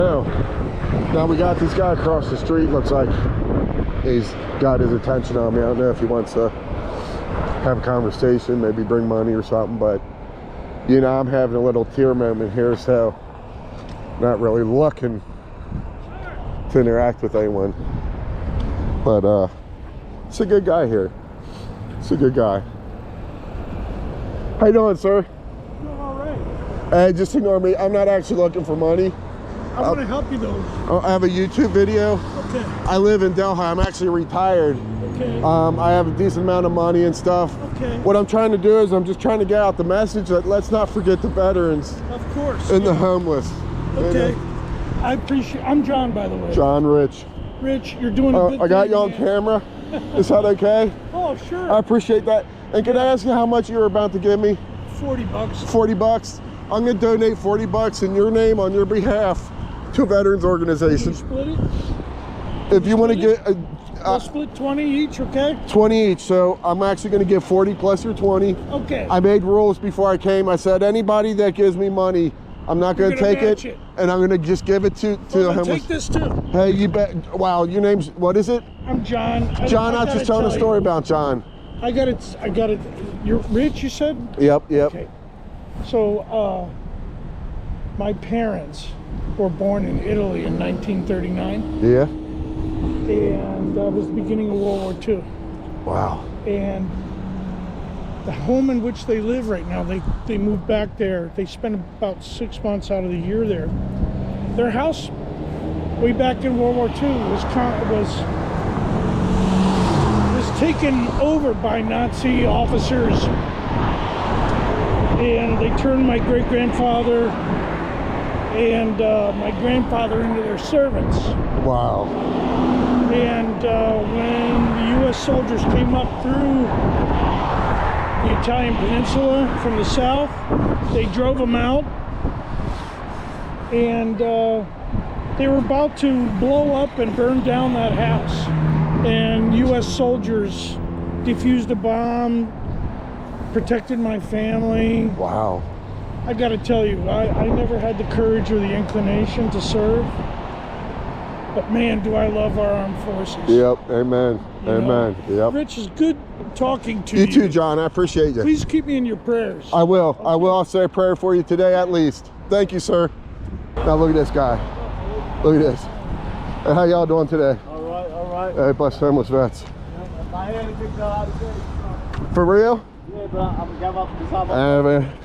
Now we got this guy across the street. Looks like he's got his attention on me. I don't know if he wants to have a conversation, maybe bring money or something, but you know, I'm having a little tear moment here, so not really looking to interact with anyone. But it's a good guy here. It's a good guy. How you doing, sir? Doing all right. Hey, just ignore me. I'm not actually looking for money. I want to help you though. I have a YouTube video. Okay. I live in Delhi. I'm actually retired. Okay. I have a decent amount of money and stuff. Okay. What I'm trying to do is I'm just trying to get out the message that let's not forget the veterans. Of course. And the homeless. Okay. You know? I appreciate. I'm John, by the way. John Rich. Rich, you're doing a good I got thing, you on man. camera. Is that okay? Oh, sure. I appreciate that. And can I ask you how much you were about to give me? 40 bucks. 40 bucks. I'm gonna donate 40 bucks in your name on your behalf to a veterans organization. Split it? If you want to get We'll split 20 each, okay? 20 each, so I'm actually going to give 40 plus your 20. Okay. I made rules before I came. I said anybody that gives me money, I'm not going to take it, and I'm going to just give it to the homeless. Take this too. Hey, you bet. Wow, your name's, what is it? I'm John. John, I was just telling a story about John. I got it. You're Rich, you said? Yep. Okay. So, my parents were born in Italy in 1939. Yeah. And that was the beginning of World War II. Wow. And the home in which they live right now, they moved back there. They spent about 6 months out of the year there. Their house, way back in World War II, was taken over by Nazi officers, and they turned my great-grandfather and my grandfather into their servants. Wow. And when the U.S. soldiers came up through the Italian peninsula from the south, they drove them out, and they were about to blow up and burn down that house. And U.S. soldiers defused a bomb, protected my family. Wow. I got to tell you, I never had the courage or the inclination to serve. But man, do I love our armed forces. Yep, amen, amen, yep. Rich, is good talking to you. You too, John, I appreciate you. Please keep me in your prayers. I will, okay. I'll say a prayer for you today at least. Thank you, sir. Now look at this guy. Look at this. Hey, how y'all doing today? All right, all right. Hey, bless homeless vets. If I had anything to I'd say. For real? Yeah, but I'm gonna give up the man.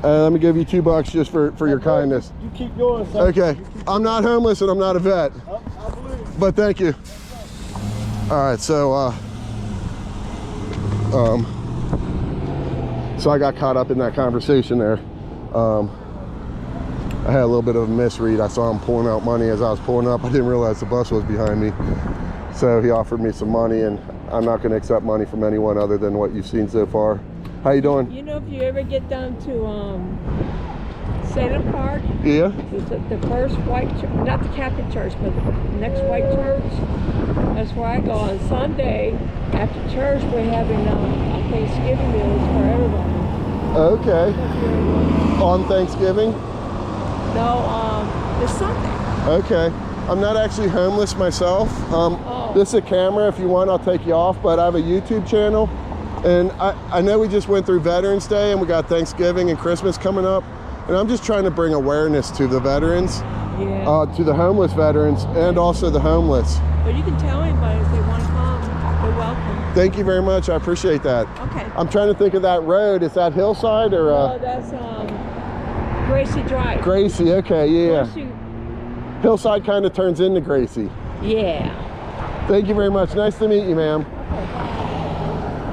Let me give you $2 just for your kindness. You keep yours. Son. Okay. I'm not homeless and I'm not a vet. I believe. But thank you. All right, so so I got caught up in that conversation there. I had a little bit of a misread. I saw him pulling out money as I was pulling up. I didn't realize the bus was behind me. So he offered me some money, and I'm not going to accept money from anyone other than what you've seen so far. How you doing? You know, if you ever get down to Center Park, yeah, the first white church, not the Catholic church, but the next white church, that's where I go on Sunday. After church, we're having a Thanksgiving meal for everybody. Okay. On Thanksgiving? No, it's Sunday. Okay. I'm not actually homeless myself. This is a camera. If you want, I'll take you off, but I have a YouTube channel. And I know we just went through Veterans Day and we got Thanksgiving and Christmas coming up. And I'm just trying to bring awareness to the veterans, to the homeless veterans, and also the homeless. But you can tell anybody if they want to come, they're welcome. Thank you very much. I appreciate that. Okay. I'm trying to think of that road. Is that Hillside or? No, that's Gracie Drive. Gracie, okay, yeah. Gracie. Hillside kind of turns into Gracie. Yeah. Thank you very much. Nice to meet you, ma'am.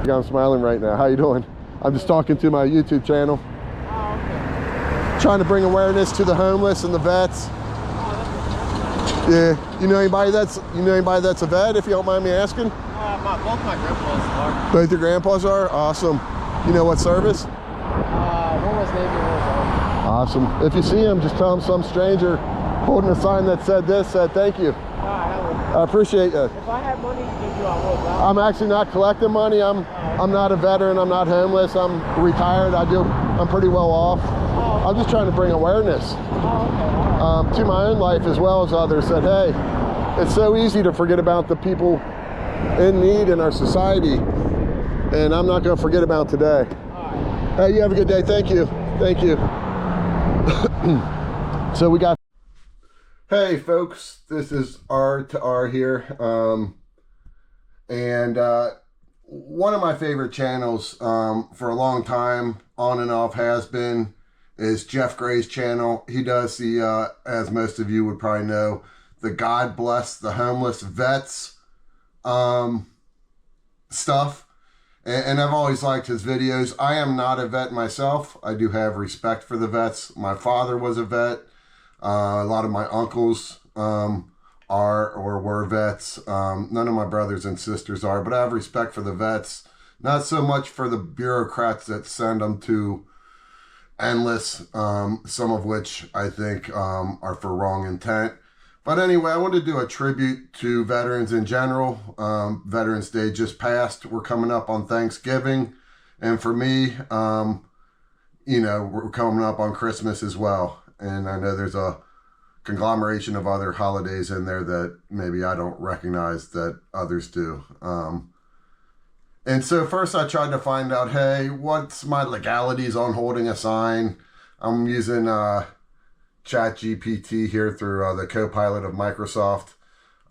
I'm smiling right now. How you doing? I'm just talking to my YouTube channel. Oh, okay. Trying to bring awareness to the homeless and the vets. Yeah. You know anybody that's a vet, if you don't mind me asking? Both my grandpas are. Both your grandpas are? Awesome. You know what service? One was Navy, one was Army. Awesome. If you see him, just tell him some stranger holding a sign that said this, said thank you. I appreciate you. If I had money to give you, I would. I'm actually not collecting money. I'm not a veteran. I'm not homeless. I'm retired. I'm pretty well off. I'm just trying to bring awareness. to my own life as well as others, said, hey, it's so easy to forget about the people in need in our society, and I'm not going to forget about today. Hey, you have a good day. Thank you. Thank you. So we got... Hey folks, this is R2R here, and one of my favorite channels for a long time, on and off, has been, is Jeff Gray's channel. He does the, as most of you would probably know, the God Bless the Homeless Vets stuff, and I've always liked his videos. I am not a vet myself. I do have respect for the vets. My father was a vet. A lot of my uncles are or were vets. None of my brothers and sisters are, but I have respect for the vets. Not so much for the bureaucrats that send them to endless, some of which I think are for wrong intent. But anyway, I want to do a tribute to veterans in general. Veterans Day just passed. We're coming up on Thanksgiving. And for me, you know, we're coming up on Christmas as well. And I know there's a conglomeration of other holidays in there that maybe I don't recognize that others do. And so first I tried to find out, hey, what's my legalities on holding a sign? I'm using ChatGPT here through the Copilot of Microsoft.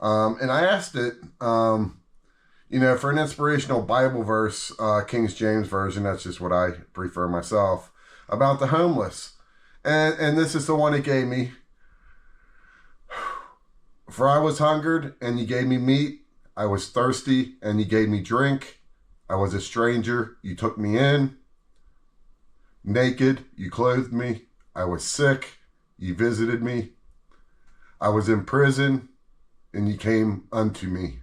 And I asked it, you know, for an inspirational Bible verse, King James Version, that's just what I prefer myself, about the homeless. And this is the one it gave me. For I was hungered, and you gave me meat. I was thirsty, and you gave me drink. I was a stranger, you took me in. Naked, you clothed me. I was sick, you visited me. I was in prison, and you came unto me.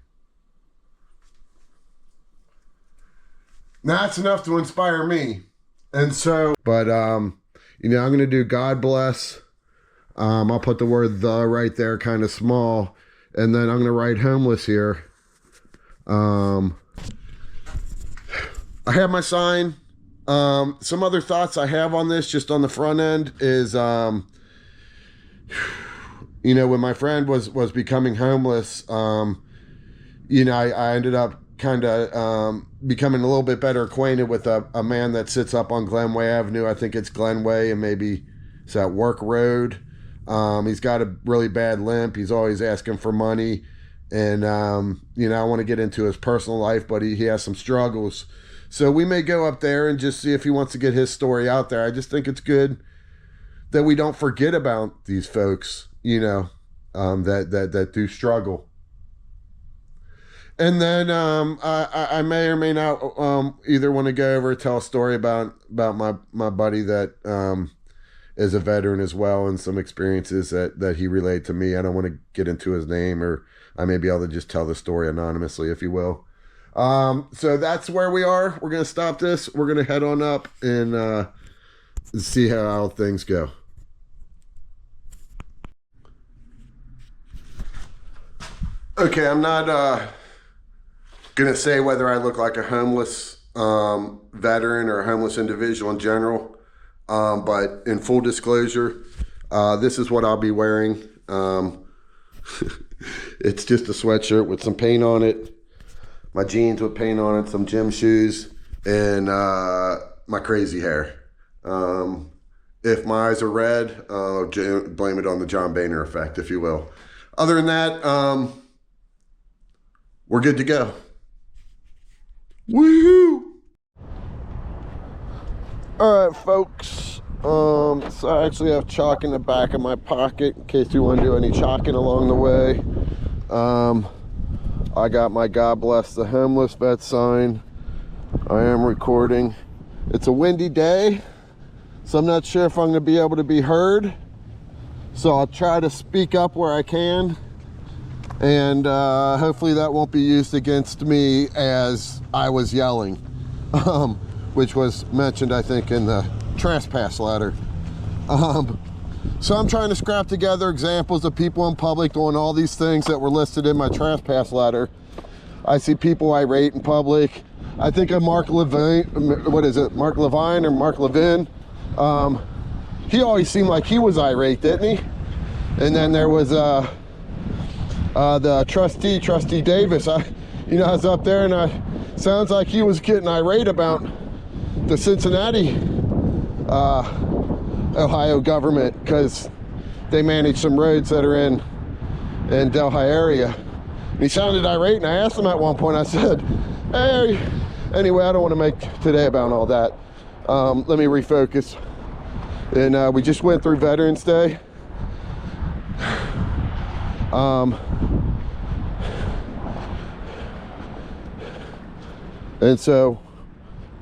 Now, that's enough to inspire me. And so, but, you know, I'm going to do God bless. I'll put the word the right there, kind of small. And then I'm going to write homeless here. I have my sign. Some other thoughts I have on this, just on the front end, is, you know, when my friend was becoming homeless, you know, I ended up kind of becoming a little bit better acquainted with a man that sits up on Glenway Avenue. I think it's Glenway, and maybe it's that Work Road. He's got a really bad limp. He's always asking for money. And, you know, I want to get into his personal life, but he has some struggles. So we may go up there and just see if he wants to get his story out there. I just think it's good that we don't forget about these folks, you know, that do struggle. And then I may or may not either want to go over and tell a story about my buddy that is a veteran as well, and some experiences that he relayed to me. I don't want to get into his name, or I may be able to just tell the story anonymously, if you will. So that's where we are. We're going to stop this. We're going to head on up and see how things go. Okay, I'm not going to say whether I look like a homeless veteran or a homeless individual in general, but in full disclosure, this is what I'll be wearing. It's just a sweatshirt with some paint on it, my jeans with paint on it, some gym shoes, and my crazy hair. If my eyes are red, blame it on the John Boehner effect, if you will. Other than that, we're good to go. Woohoo! All right, folks. So I actually have chalk in the back of my pocket in case you want to do any chalking along the way. I got my God Bless the Homeless Vet sign. I am recording. It's a windy day, so I'm not sure if I'm going to be able to be heard. So I'll try to speak up where I can. And hopefully that won't be used against me as I was yelling, which was mentioned, I think, in the trespass letter. So I'm trying to scrap together examples of people in public doing all these things that were listed in my trespass letter. I see people irate in public. I think of Mark Levine, what is it, Mark Levine or Mark Levin? he always seemed like he was irate, didn't he? And then there was the trustee Davis. I was up there, and sounds like he was getting irate about the Cincinnati, Ohio government, because they manage some roads that are in Delhi area. And he sounded irate, and I asked him at one point, I said, hey, anyway, I don't want to make today about all that. Let me refocus. And we just went through Veterans Day. And so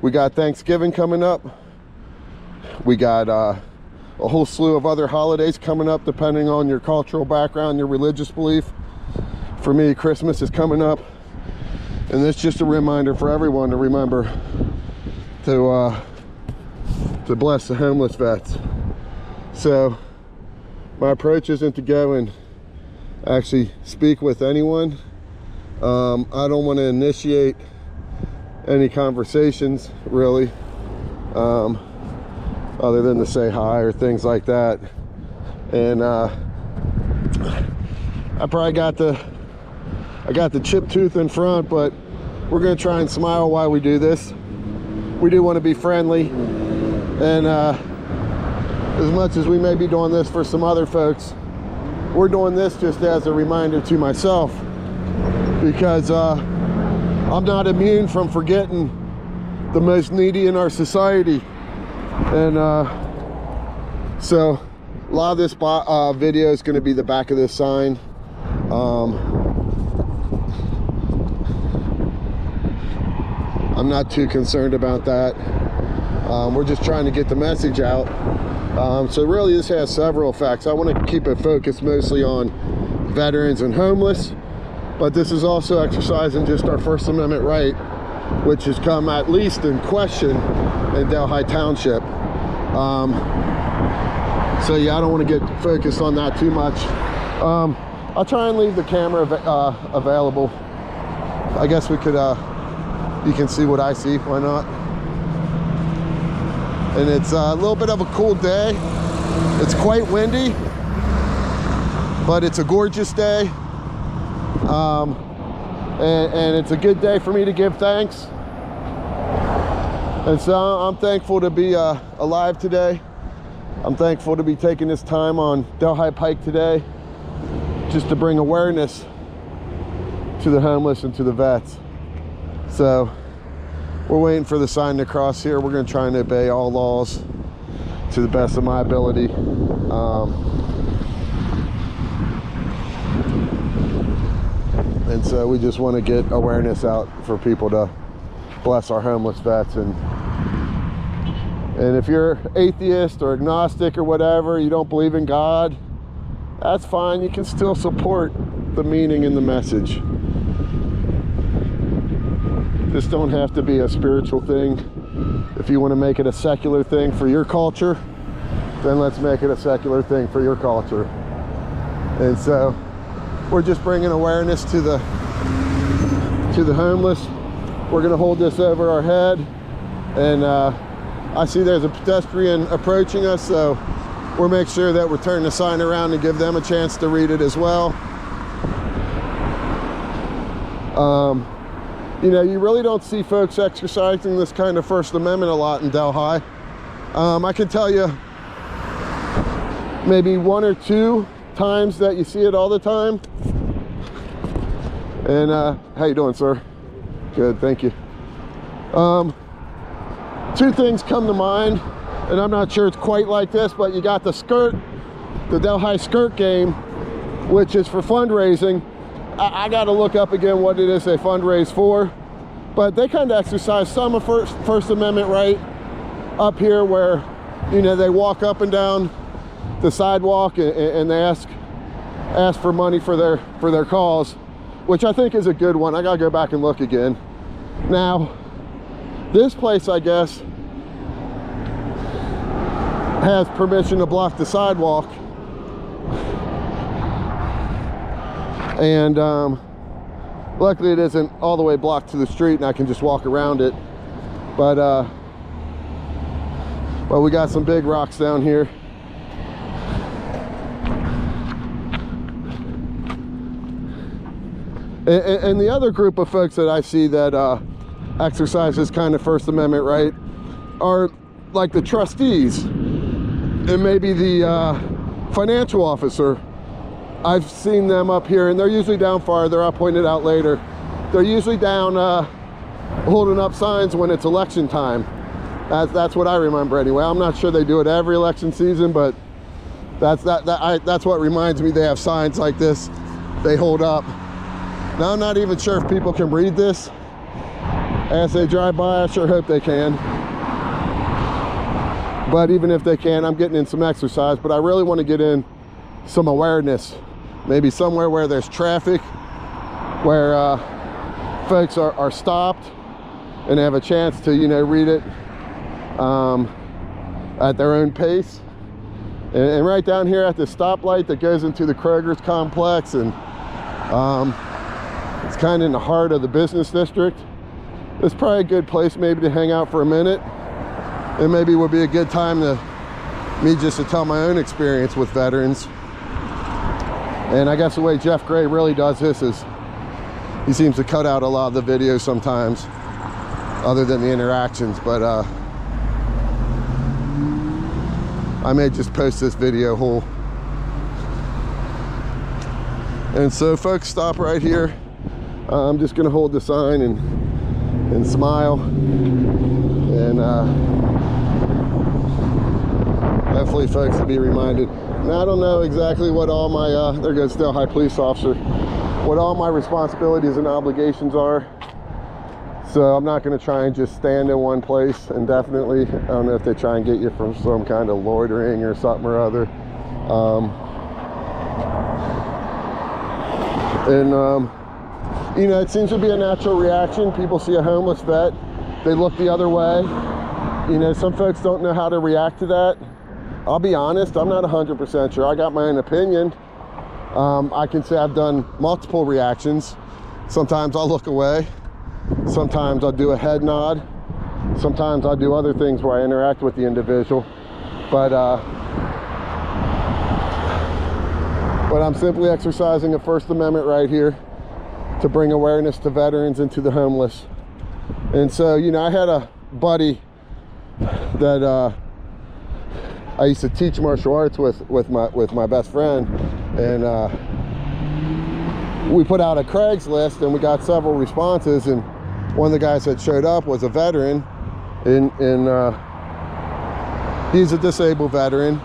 we got Thanksgiving coming up. We got a whole slew of other holidays coming up depending on your cultural background, your religious belief. For me, Christmas is coming up, and it's just a reminder for everyone to remember to bless the homeless vets. So my approach isn't to go and actually speak with anyone. I don't want to initiate any conversations really, other than to say hi or things like that. And I probably got the chipped tooth in front, but we're gonna try and smile while we do this. We do want to be friendly, and as much as we may be doing this for some other folks, we're doing this just as a reminder to myself, because I'm not immune from forgetting the most needy in our society. And so a lot of this video is going to be the back of this sign. I'm not too concerned about that. We're just trying to get the message out. So really this has several effects. I want to keep it focused mostly on veterans and homeless, but this is also exercising just our First Amendment right, which has come at least in question in Delhi Township. So yeah, I don't want to get focused on that too much. I'll try and leave the camera available. I guess we could, you can see what I see, why not? And it's a little bit of a cool day. It's quite windy, but it's a gorgeous day. And it's a good day for me to give thanks. And so I'm thankful to be alive today. I'm thankful to be taking this time on Delhi Pike today, just to bring awareness to the homeless and to the vets. So we're waiting for the sign to cross here. We're going to try and obey all laws to the best of my ability. And so we just want to get awareness out for people to bless our homeless vets. And if you're atheist or agnostic or whatever, you don't believe in God, that's fine. You can still support the meaning and the message. This don't have to be a spiritual thing. If you want to make it a secular thing for your culture, then let's make it a secular thing for your culture. And so we're just bringing awareness to the homeless. We're going to hold this over our head, and I see there's a pedestrian approaching us, so we'll make sure that we're turning the sign around and give them a chance to read it as well. You know, you really don't see folks exercising this kind of First Amendment a lot in Delhi. I can tell you maybe one or two times that you see it all the time. And how you doing, sir? Good, thank you. Two things come to mind, and I'm not sure it's quite like this, but you got the skirt, the Delhi skirt game, which is for fundraising. I got to look up again what it is they fundraise for, but they kind of exercise some of First Amendment right up here, where, you know, they walk up and down the sidewalk and they ask for money for their cause, which I think is a good one. I got to go back and look again. Now, this place, I guess, has permission to block the sidewalk. And luckily it isn't all the way blocked to the street, and I can just walk around it. But well, we got some big rocks down here. And the other group of folks that I see that exercise this kind of First Amendment right are like the trustees and maybe the financial officer. I've seen them up here, and they're usually down farther. I'll point it out later. They're usually down holding up signs when it's election time. That's what I remember anyway. I'm not sure they do it every election season, but that's what reminds me. They have signs like this they hold up. Now, I'm not even sure if people can read this as they drive by. I sure hope they can. But even if they can, I'm getting in some exercise, but I really want to get in some awareness. Maybe somewhere where there's traffic, where folks are stopped and have a chance to, you know, read it at their own pace. And right down here at the stoplight that goes into the Kroger's complex, and it's kind of in the heart of the business district. It's probably a good place maybe to hang out for a minute. And maybe it would be a good time to me just to tell my own experience with veterans. And I guess the way Jeff Gray really does this is he seems to cut out a lot of the videos sometimes, other than the interactions. But I may just post this video whole. And so folks, stop right here. I'm just gonna hold the sign and smile, and hopefully folks will be reminded. Now, I don't know exactly what all my, there goes Delhi police officer, what all my responsibilities and obligations are. So I'm not going to try and just stand in one place indefinitely. I don't know if they try and get you from some kind of loitering or something or other. You know, it seems to be a natural reaction. People see a homeless vet, they look the other way. You know, some folks don't know how to react to that. I'll be honest, I'm not 100% sure. I got my own opinion. I can say I've done multiple reactions. Sometimes I'll look away. Sometimes I'll do a head nod. Sometimes I'll do other things where I interact with the individual. But I'm simply exercising a First Amendment right here to bring awareness to veterans and to the homeless. And so, you know, I had a buddy that I used to teach martial arts with my best friend, and we put out a Craigslist and we got several responses, and one of the guys that showed up was a veteran, and he's a disabled veteran,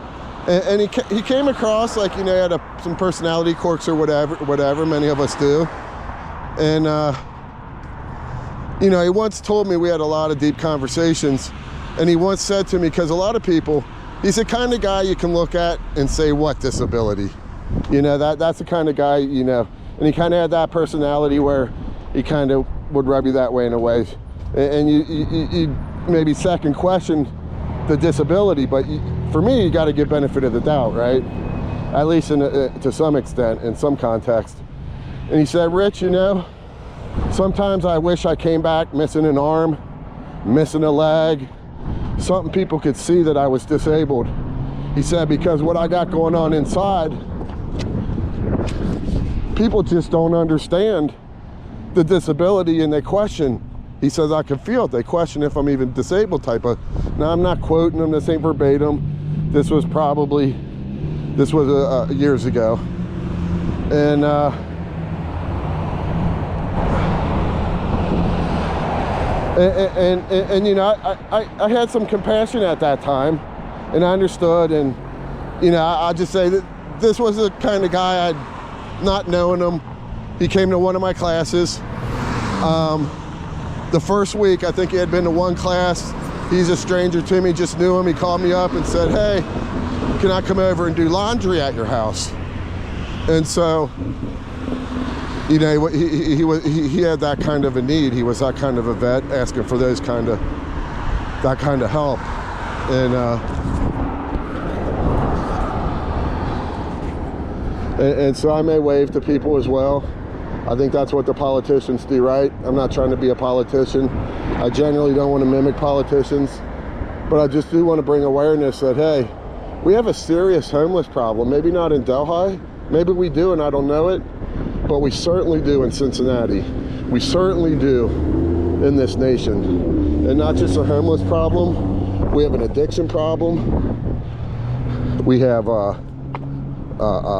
and he came across like, you know, he had some personality quirks or whatever many of us do. And you know, he once told me, we had a lot of deep conversations, and he once said to me, because a lot of people, he's the kind of guy you can look at and say, what disability? You know, that's the kind of guy, you know, and he kind of had that personality where he kind of would rub you that way in a way. And you maybe second question the disability, but for me, you got to give benefit of the doubt, right? At least to some extent, in some context. And he said, Rich, you know, sometimes I wish I came back missing an arm, missing a leg, something people could see that I was disabled. He said, because what I got going on inside, people just don't understand the disability, and they question. He says, I can feel it. They question if I'm even disabled type of. Now, I'm not quoting him, this ain't verbatim. This was years ago. And you know, I had some compassion at that time, and I understood. And you know, I just say that this was the kind of guy, I'd not knowing him, he came to one of my classes. The first week, I think he had been to one class. He's a stranger to me, just knew him. He called me up and said, hey, can I come over and do laundry at your house? And so, you know, he had that kind of a need. He was that kind of a vet, asking for that kind of help. And so I may wave to people as well. I think that's what the politicians do, right? I'm not trying to be a politician. I generally don't want to mimic politicians, but I just do want to bring awareness that, hey, we have a serious homeless problem. Maybe not in Delhi, maybe we do and I don't know it, but we certainly do in Cincinnati. We certainly do in this nation. And not just a homeless problem, we have an addiction problem. We have a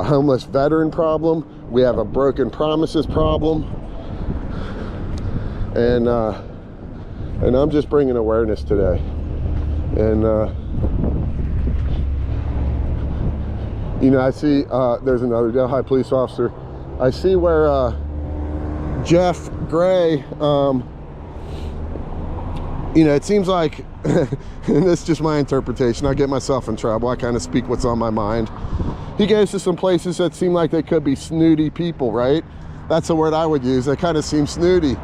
homeless veteran problem. We have a broken promises problem. And I'm just bringing awareness today. And you know, I see there's another Delhi police officer. I see where Jeff Gray, you know, it seems like, and this is just my interpretation, I get myself in trouble, I kind of speak what's on my mind. He goes to some places that seem like they could be snooty people, right? That's the word I would use. They kind of seem snooty.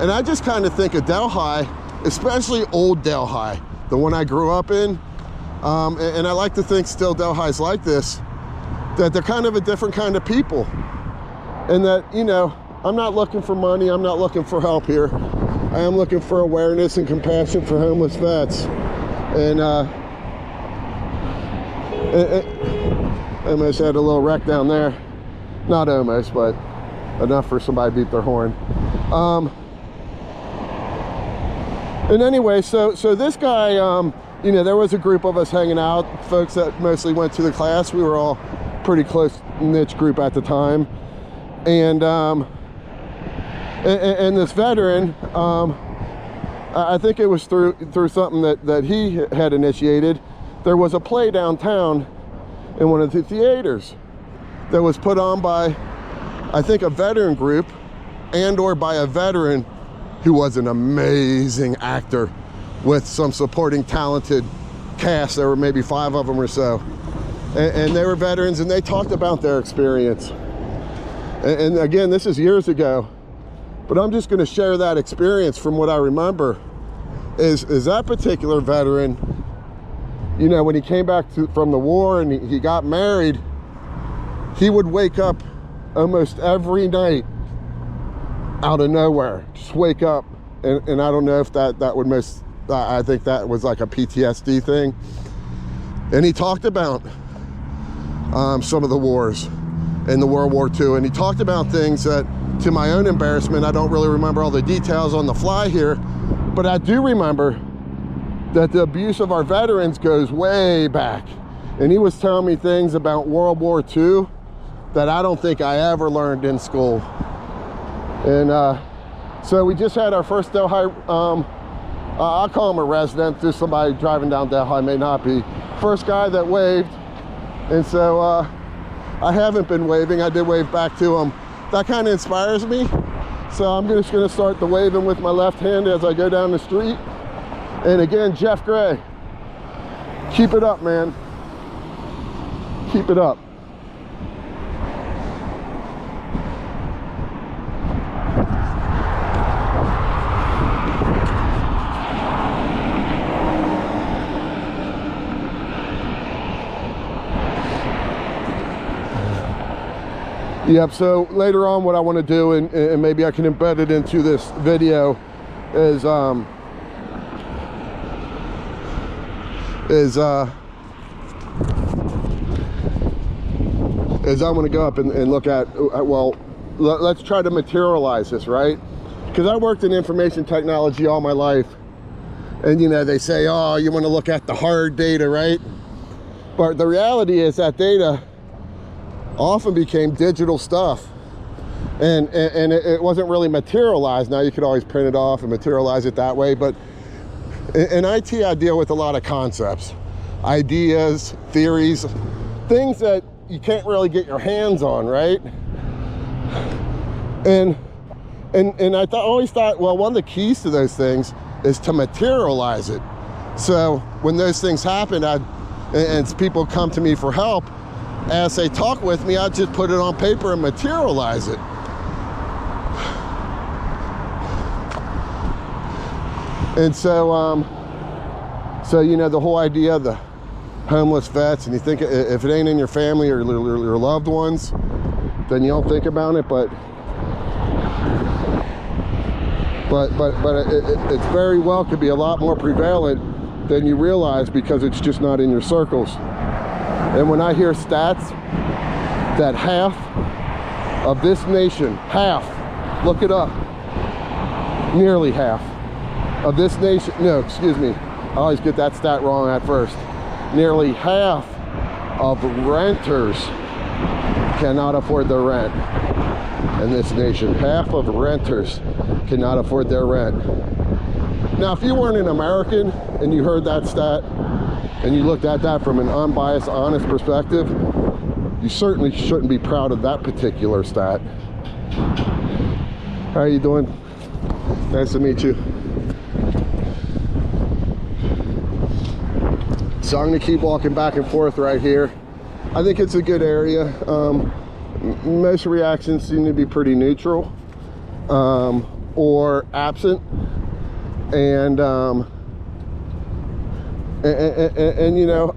And I just kind of think of Delhi, especially old Delhi, the one I grew up in, and I like to think still Delhi's like this, that they're kind of a different kind of people. And that, you know, I'm not looking for money, I'm not looking for help here. I am looking for awareness and compassion for homeless vets. And I almost had a little wreck down there. Not almost, but enough for somebody to beep their horn. And anyway, so this guy, you know, there was a group of us hanging out, folks that mostly went to the class. We were all pretty close niche group at the time. And this veteran, I think it was through something that he had initiated. There was a play downtown in one of the theaters that was put on by, I think, a veteran group and or by a veteran who was an amazing actor with some supporting talented cast. There were maybe 5 of them or so. And they were veterans, and they talked about their experience. And again, this is years ago, but I'm just going to share that experience from what I remember. Is that particular veteran, you know, when he came back from the war and he got married, he would wake up almost every night out of nowhere, just wake up, and I don't know if that would I think that was like a PTSD thing. And he talked about some of the wars in the World War II, and he talked about things that, to my own embarrassment, I don't really remember all the details on the fly here, but I do remember that the abuse of our veterans goes way back. And he was telling me things about World War II that I don't think I ever learned in school. And so we just had our first Delhi, I'll call him a resident, just somebody driving down Delhi, may not be. First guy that waved. And so I haven't been waving, I did wave back to him. That kind of inspires me. So I'm just gonna start the waving with my left hand as I go down the street. And again, Jeff Gray, keep it up, man. Keep it up. Yep, so later on what I want to do, and maybe I can embed it into this video, is I want to go up and look at, well, let's try to materialize this, right? Because I worked in information technology all my life, and you know, they say, oh, you want to look at the hard data, right? But the reality is that data often became digital stuff, and it wasn't really materialized. Now you could always print it off and materialize it that way, but in IT I deal with a lot of concepts, ideas, theories, things that you can't really get your hands on, right? And I always thought, well, one of the keys to those things is to materialize it. So when those things happen, and people come to me for help, as they talk with me, I just put it on paper and materialize it. And so, so you know, the whole idea of the homeless vets, and you think if it ain't in your family or your loved ones, then you don't think about it. But it's very well could be a lot more prevalent than you realize, because it's just not in your circles. And when I hear stats that half of this nation, half, look it up, nearly half of this nation, no, excuse me, I always get that stat wrong at first. Nearly half of renters cannot afford their rent in this nation. Half of renters cannot afford their rent. Now, if you weren't an American and you heard that stat and you looked at that from an unbiased, honest perspective, you certainly shouldn't be proud of that particular stat. How are you doing? Nice to meet you. So I'm gonna keep walking back and forth right here. I think it's a good area. Most reactions seem to be pretty neutral or absent. And you know,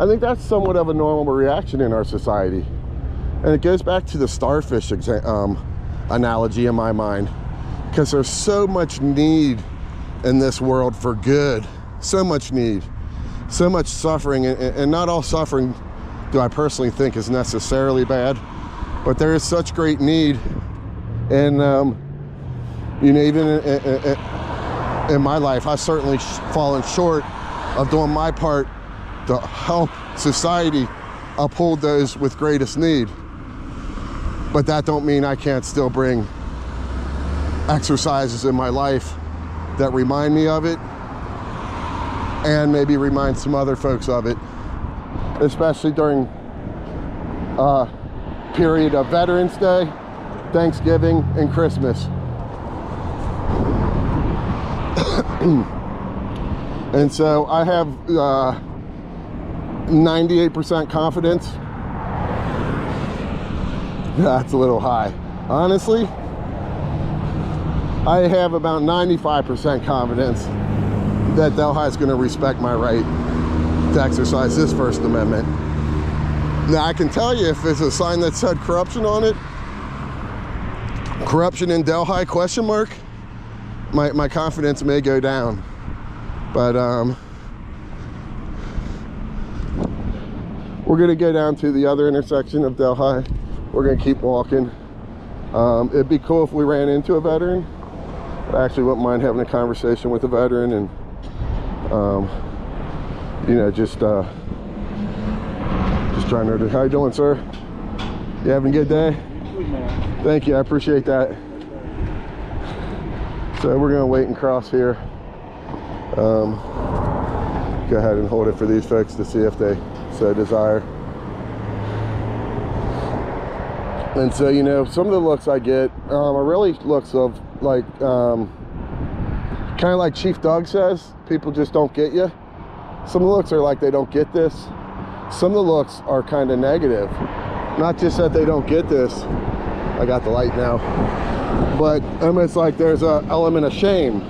I think that's somewhat of a normal reaction in our society. And it goes back to the starfish analogy in my mind, because there's so much need in this world for good, so much need, so much suffering, and not all suffering do I personally think is necessarily bad, but there is such great need. And you know, even in my life, I've certainly fallen short of doing my part to help society uphold those with greatest need. But that don't mean I can't still bring exercises in my life that remind me of it, and maybe remind some other folks of it, especially during a period of Veterans Day, Thanksgiving, and Christmas. And so I have 98% confidence. That's a little high. Honestly, I have about 95% confidence that Delhi is going to respect my right to exercise this First Amendment. Now, I can tell you, if there's a sign that said corruption on it, corruption in Delhi, question mark, my confidence may go down. But we're going to go down to the other intersection of Delhi. We're going to keep walking. It'd be cool if we ran into a veteran. I actually wouldn't mind having a conversation with a veteran and you know, just trying to. How you doing, sir? You having a good day? Thank you, I appreciate that. So we're gonna wait and cross here. Go ahead and hold it for these folks to see if they so desire. And so, you know, some of the looks I get are really looks of like, kind of like Chief Doug says, people just don't get you. Some of the looks are like they don't get this. Some of the looks are kind of negative. Not just that they don't get this. I got the light now. But it's like there's an element of shame.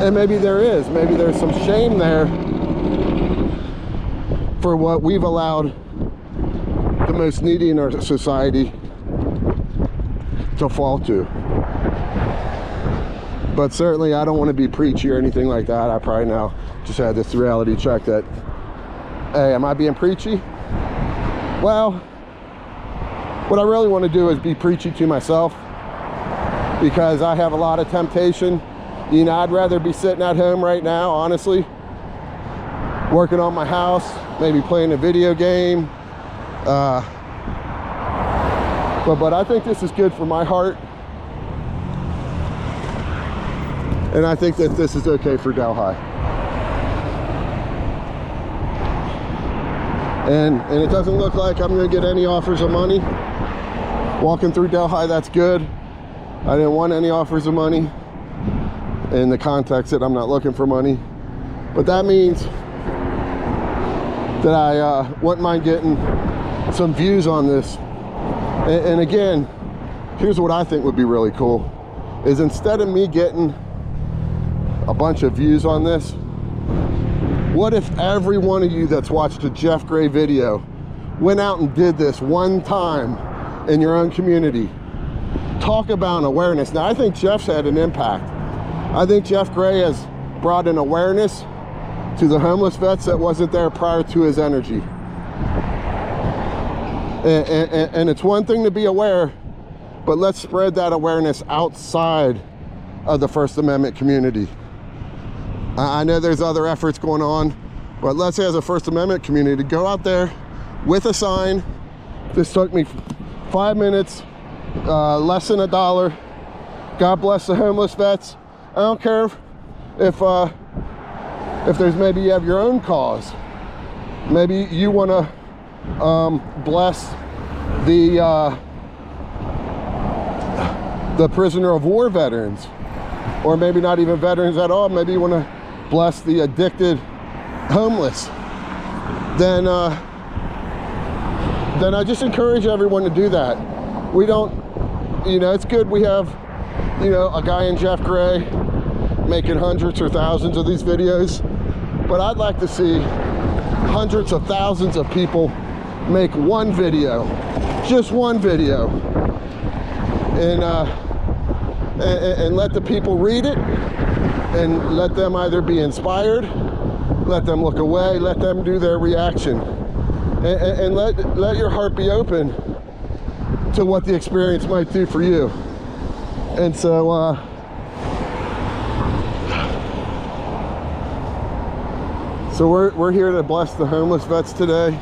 And maybe there is. Maybe there's some shame there for what we've allowed the most needy in our society to fall to. But certainly I don't want to be preachy or anything like that. I probably now just had this reality check that, hey, am I being preachy? Well, what I really want to do is be preachy to myself, because I have a lot of temptation. You know, I'd rather be sitting at home right now, honestly, working on my house, maybe playing a video game. But I think this is good for my heart. And I think that this is okay for Delhi. And it doesn't look like I'm gonna get any offers of money. Walking through Delhi, that's good. I didn't want any offers of money in the context that I'm not looking for money. But that means that I wouldn't mind getting some views on this. And again, here's what I think would be really cool, is instead of me getting a bunch of views on this, what if every one of you that's watched a Jeff Gray video went out and did this one time in your own community? Talk about awareness. Now, I think Jeff's had an impact. I think Jeff Gray has brought an awareness to the homeless vets that wasn't there prior to his energy. And it's one thing to be aware, but let's spread that awareness outside of the First Amendment community. I know there's other efforts going on, but let's say as a First Amendment community, go out there with a sign. This took me 5 minutes, less than $1. God bless the homeless vets. I don't care if there's, maybe you have your own cause. Maybe you want to bless the prisoner of war veterans, or maybe not even veterans at all. Maybe you want to bless the addicted homeless. Then I just encourage everyone to do that. We don't, you know, it's good we have, you know, a guy in Jeff Gray making hundreds or thousands of these videos, but I'd like to see hundreds of thousands of people make one video, just one video, and let the people read it, and let them either be inspired, let them look away, let them do their reaction, and let your heart be open to what the experience might do for you. And so so we're here to bless the homeless vets today.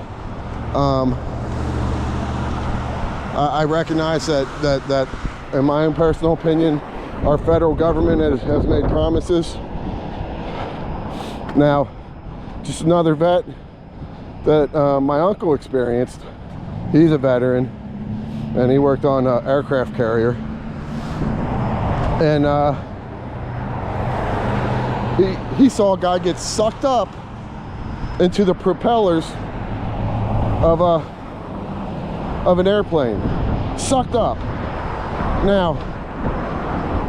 I recognize that in my own personal opinion, our federal government has made promises. Now, just another vet that my uncle experienced. He's a veteran, and he worked on an aircraft carrier. And he saw a guy get sucked up into the propellers of an airplane. Sucked up. Now,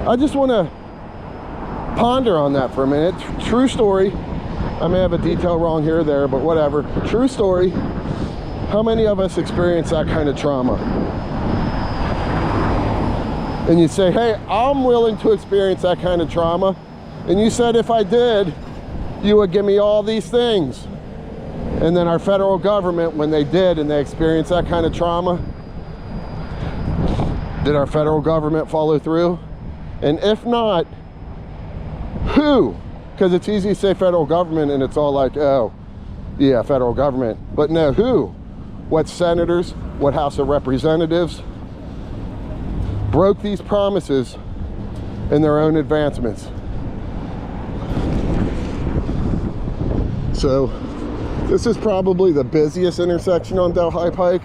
I just want to ponder on that for a minute. True story. I may have a detail wrong here or there, but whatever. True story. How many of us experience that kind of trauma? And you say, hey, I'm willing to experience that kind of trauma. And you said if I did, you would give me all these things. And then our federal government, when they did and they experienced that kind of trauma, did our federal government follow through? And if not, who? Because it's easy to say federal government and it's all like, oh, yeah, federal government. But no, who? What senators, what House of Representatives broke these promises in their own advancements? So this is probably the busiest intersection on Delhi Pike.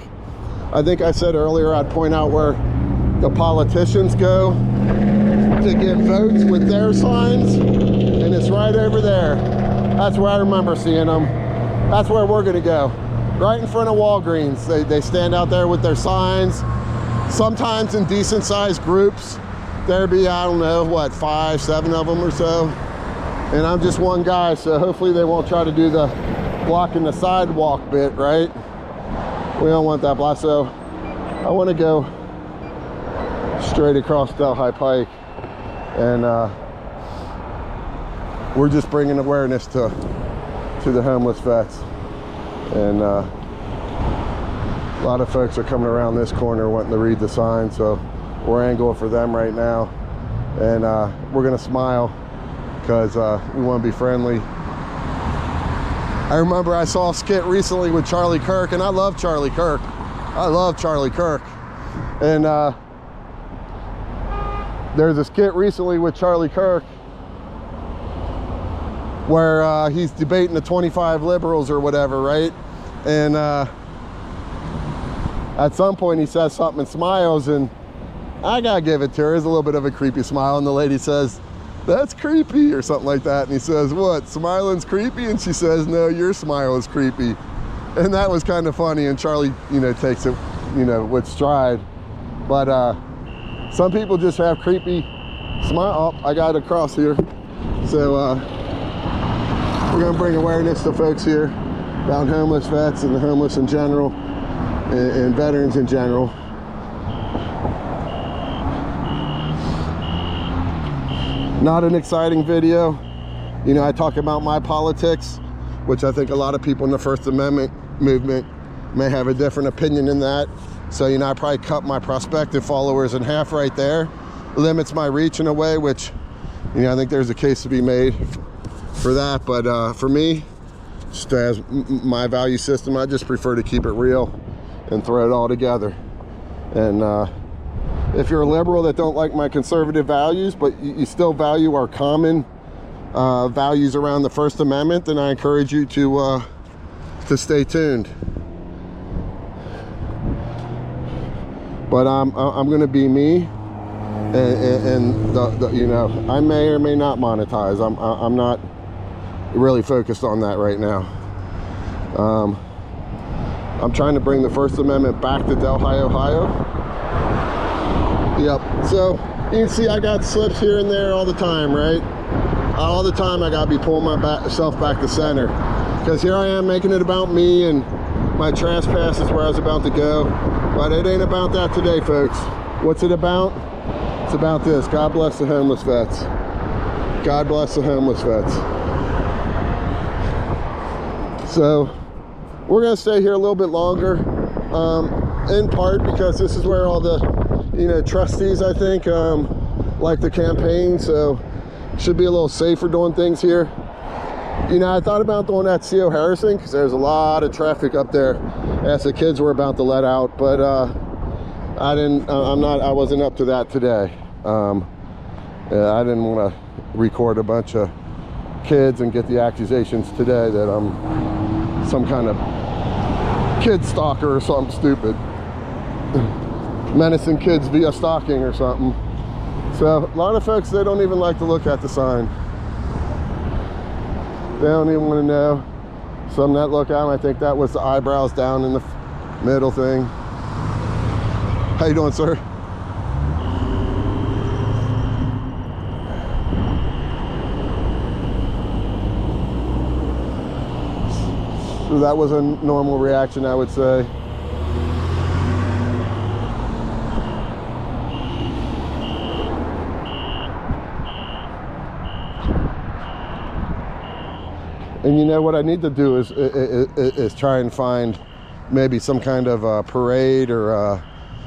I think I said earlier I'd point out where the politicians go to get votes with their signs, and it's right over there. That's where I remember seeing them. That's where we're gonna go, right in front of Walgreens. They stand out there with their signs, sometimes in decent sized groups. There'd be, I don't know, what, 5, 7 of them or so. And I'm just one guy, so hopefully they won't try to do the blocking the sidewalk bit, right? We don't want that block. So I want to go straight across Delhi Pike, and we're just bringing awareness to the homeless vets. And a lot of folks are coming around this corner wanting to read the sign, so we're angling for them right now. And we're gonna smile because we want to be friendly. I remember I saw a skit recently with Charlie Kirk, and I love Charlie Kirk. I love Charlie Kirk. And there's a skit recently with Charlie Kirk where he's debating the 25 liberals or whatever, right? And at some point he says something and smiles, and I gotta give it to her. It's a little bit of a creepy smile, and the lady says, "That's creepy," or something like that. And he says, "What, smiling's creepy?" And she says, "No, your smile is creepy." And that was kind of funny, and Charlie, you know, takes it, you know, with stride. But some people just have creepy smile. Oh, I got it across here. So we're gonna bring awareness to folks here about homeless vets and the homeless in general, and veterans in general. Not an exciting video. You know, I talk about my politics, which I think a lot of people in the First Amendment movement may have a different opinion in that. So, you know, I probably cut my prospective followers in half right there. Limits my reach in a way, which, you know, I think there's a case to be made for that. But for me, just as my value system, I just prefer to keep it real and throw it all together. And if you're a liberal that don't like my conservative values, but you still value our common values around the First Amendment, then I encourage you to stay tuned. But I'm going to be me, and you know, I may or may not monetize. I'm not really focused on that right now. I'm trying to bring the First Amendment back to Delhi, Ohio. Yep. So you can see I got slips here and there all the time, right? All the time I gotta be pulling myself back to center, because here I am making it about me and my trespass is where I was about to go. But it ain't about that today, folks. What's it about? It's about this. God bless the homeless vets. God bless the homeless vets. So we're gonna stay here a little bit longer, in part because this is where all the, you know, trustees, I think, like the campaign, so should be a little safer doing things here. You know, I thought about doing that CO Harrison because there's a lot of traffic up there as the kids were about to let out, but I wasn't up to that today. Yeah, I didn't want to record a bunch of kids and get the accusations today that I'm some kind of kid stalker or something stupid. Menacing kids via stalking or something. So a lot of folks, they don't even like to look at the sign. They don't even want to know. Some that look at them, I think that was the eyebrows down in the middle thing. How you doing, sir? So that was a normal reaction, I would say. And you know what I need to do is try and find maybe some kind of parade or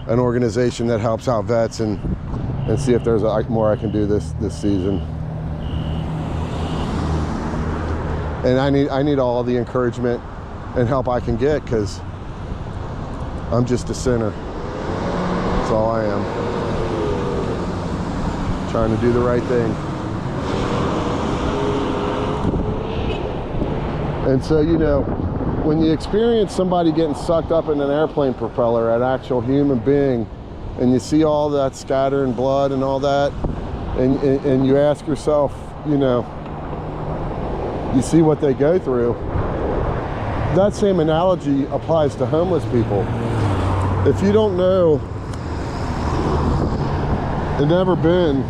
an organization that helps out vets, and see if there's more I can do this season. And I need all the encouragement and help I can get, because I'm just a sinner. That's all I am. Trying to do the right thing. And so, you know, when you experience somebody getting sucked up in an airplane propeller, an actual human being, and you see all that scattering blood and all that, and you ask yourself, you know, you see what they go through, that same analogy applies to homeless people. If you don't know and never been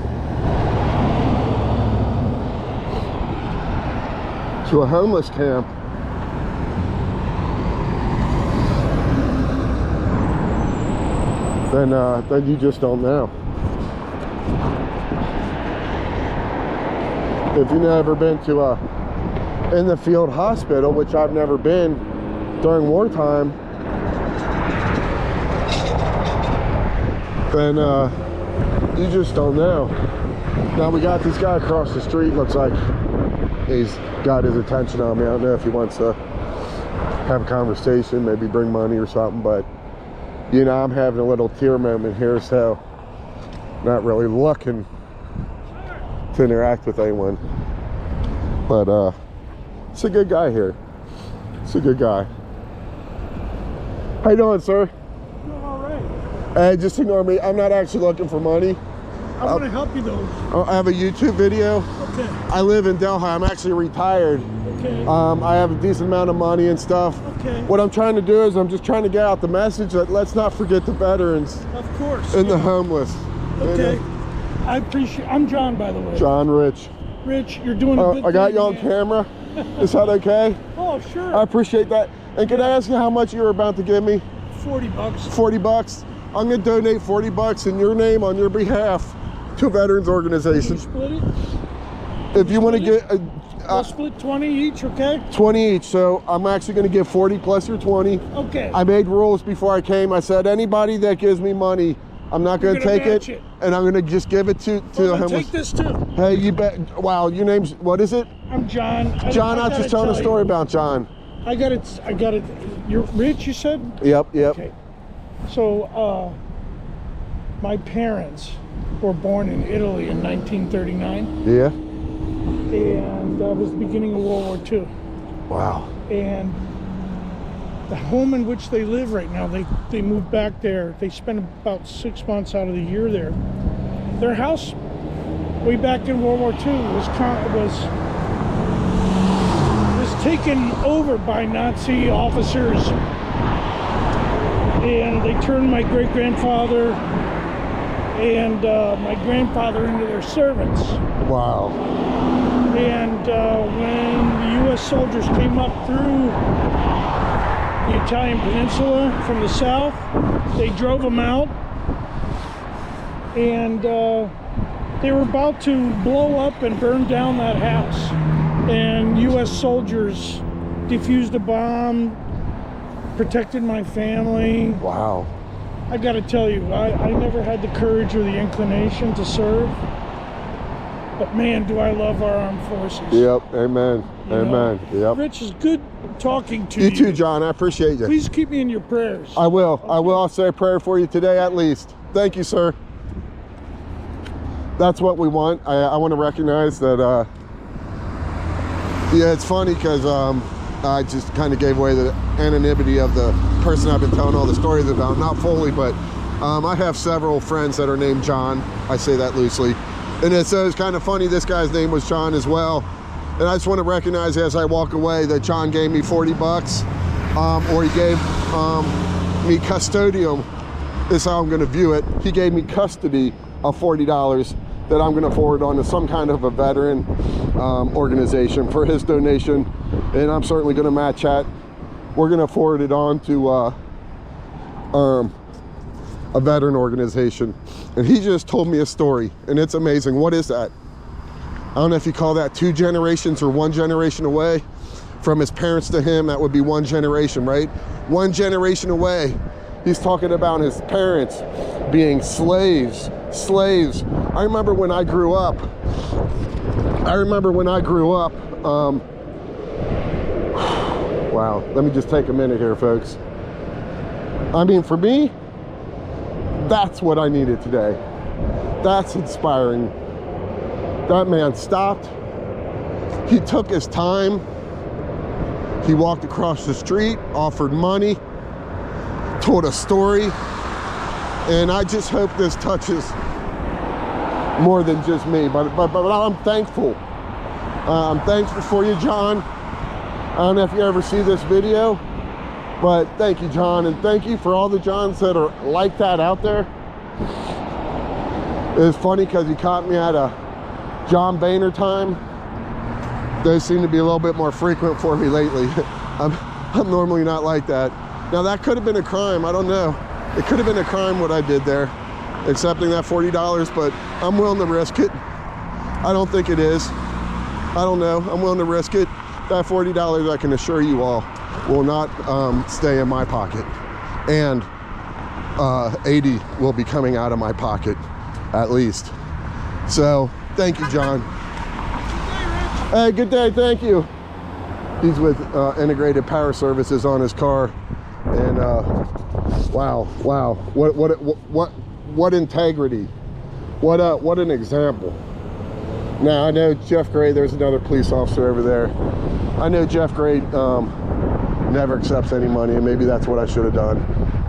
to a homeless camp, then you just don't know. If you've never been to a in the field hospital, which I've never been during wartime, then you just don't know. Now we got this guy across the street, looks like he's got his attention on me. I don't know if he wants to have a conversation, maybe bring money or something, but you know, I'm having a little tear moment here, so not really looking to interact with anyone. But it's a good guy here. It's a good guy. How you doing, sir? Doing all right. Hey, just ignore me. I'm not actually looking for money. I want to help you though. I have a YouTube video. Okay. I live in Delhi. I'm actually retired. Okay. I have a decent amount of money and stuff. Okay. What I'm trying to do is I'm just trying to get out the message that let's not forget the veterans. Of course. And the homeless. Okay. You know? I appreciate. I'm John, by the way. John Rich. Rich, you're doing a good I got thing, you on man. camera. Is that okay? Oh, sure. I appreciate that. And can I ask you how much you were about to give me? 40 bucks. 40 bucks. I'm gonna donate 40 bucks in your name on your behalf to a veterans Can organization. you split it? If you want to get, We'll split 20 each, okay? 20 each. So I'm actually going to give 40 plus your 20. Okay. I made rules before I came. I said anybody that gives me money, I'm not going to take it, and I'm going to just give it to him. Take this too. Hey, you bet. Wow, your name's, what is it? I'm John. John, I was just telling a story about John. I got it. You're Rich, you said? Yep. Okay. So, my parents were born in Italy in 1939. Yeah. And that was the beginning of World War II. Wow. And the home in which they live right now, they moved back there. They spent about 6 months out of the year there. Their house, way back in World War II, was taken over by Nazi officers, and they turned my great-grandfather and my grandfather into their servants. Wow. And when the U.S. soldiers came up through the Italian peninsula from the south, they drove them out, and they were about to blow up and burn down that house. And U.S. soldiers defused a bomb, protected my family. Wow. I got to tell you, I never had the courage or the inclination to serve. But man, do I love our armed forces. Yep, amen, amen, yep. Rich, it's good talking to you. You too, John, I appreciate you. Please keep me in your prayers. I will, I'll say a prayer for you today at least. Thank you, sir. That's what we want. I want to recognize that, yeah, it's funny because I just kind of gave away the anonymity of the person I've been telling all the stories about, not fully, but I have several friends that are named John. I say that loosely. And it's kind of funny, this guy's name was John as well. And I just want to recognize as I walk away that John gave me 40 bucks, or he gave me custodium, is how I'm going to view it. He gave me custody of $40 that I'm going to forward on to some kind of a veteran organization for his donation. And I'm certainly going to match that. We're going to forward it on to a veteran organization. And he just told me a story, and it's amazing. What is that? I don't know if you call that 2 generations or 1 generation away. From his parents to him, that would be 1 generation, right? 1 generation away. He's talking about his parents being slaves. I remember when I grew up, wow, let me just take a minute here, folks. I mean, for me, that's what I needed today. That's inspiring. That man stopped. He took his time. He walked across the street, offered money, told a story. And I just hope this touches more than just me, but I'm thankful. I'm thankful for you, John. I don't know if you ever see this video, but thank you, John, and thank you for all the Johns that are like that out there. It's funny because you caught me at a John Boehner time. Those seem to be a little bit more frequent for me lately. I'm normally not like that. Now that could have been a crime, I don't know. It could have been a crime what I did there, accepting that $40, but I'm willing to risk it. I don't think it is. I don't know, I'm willing to risk it. That $40, I can assure you all, will not stay in my pocket. And 80 will be coming out of my pocket, at least. So, thank you, John. Hey, good day, thank you. He's with Integrated Power Services on his car. And wow, what integrity. What an example. Now, I know Jeff Gray, there's another police officer over there. I know Jeff Gray never accepts any money, and maybe that's what I should have done.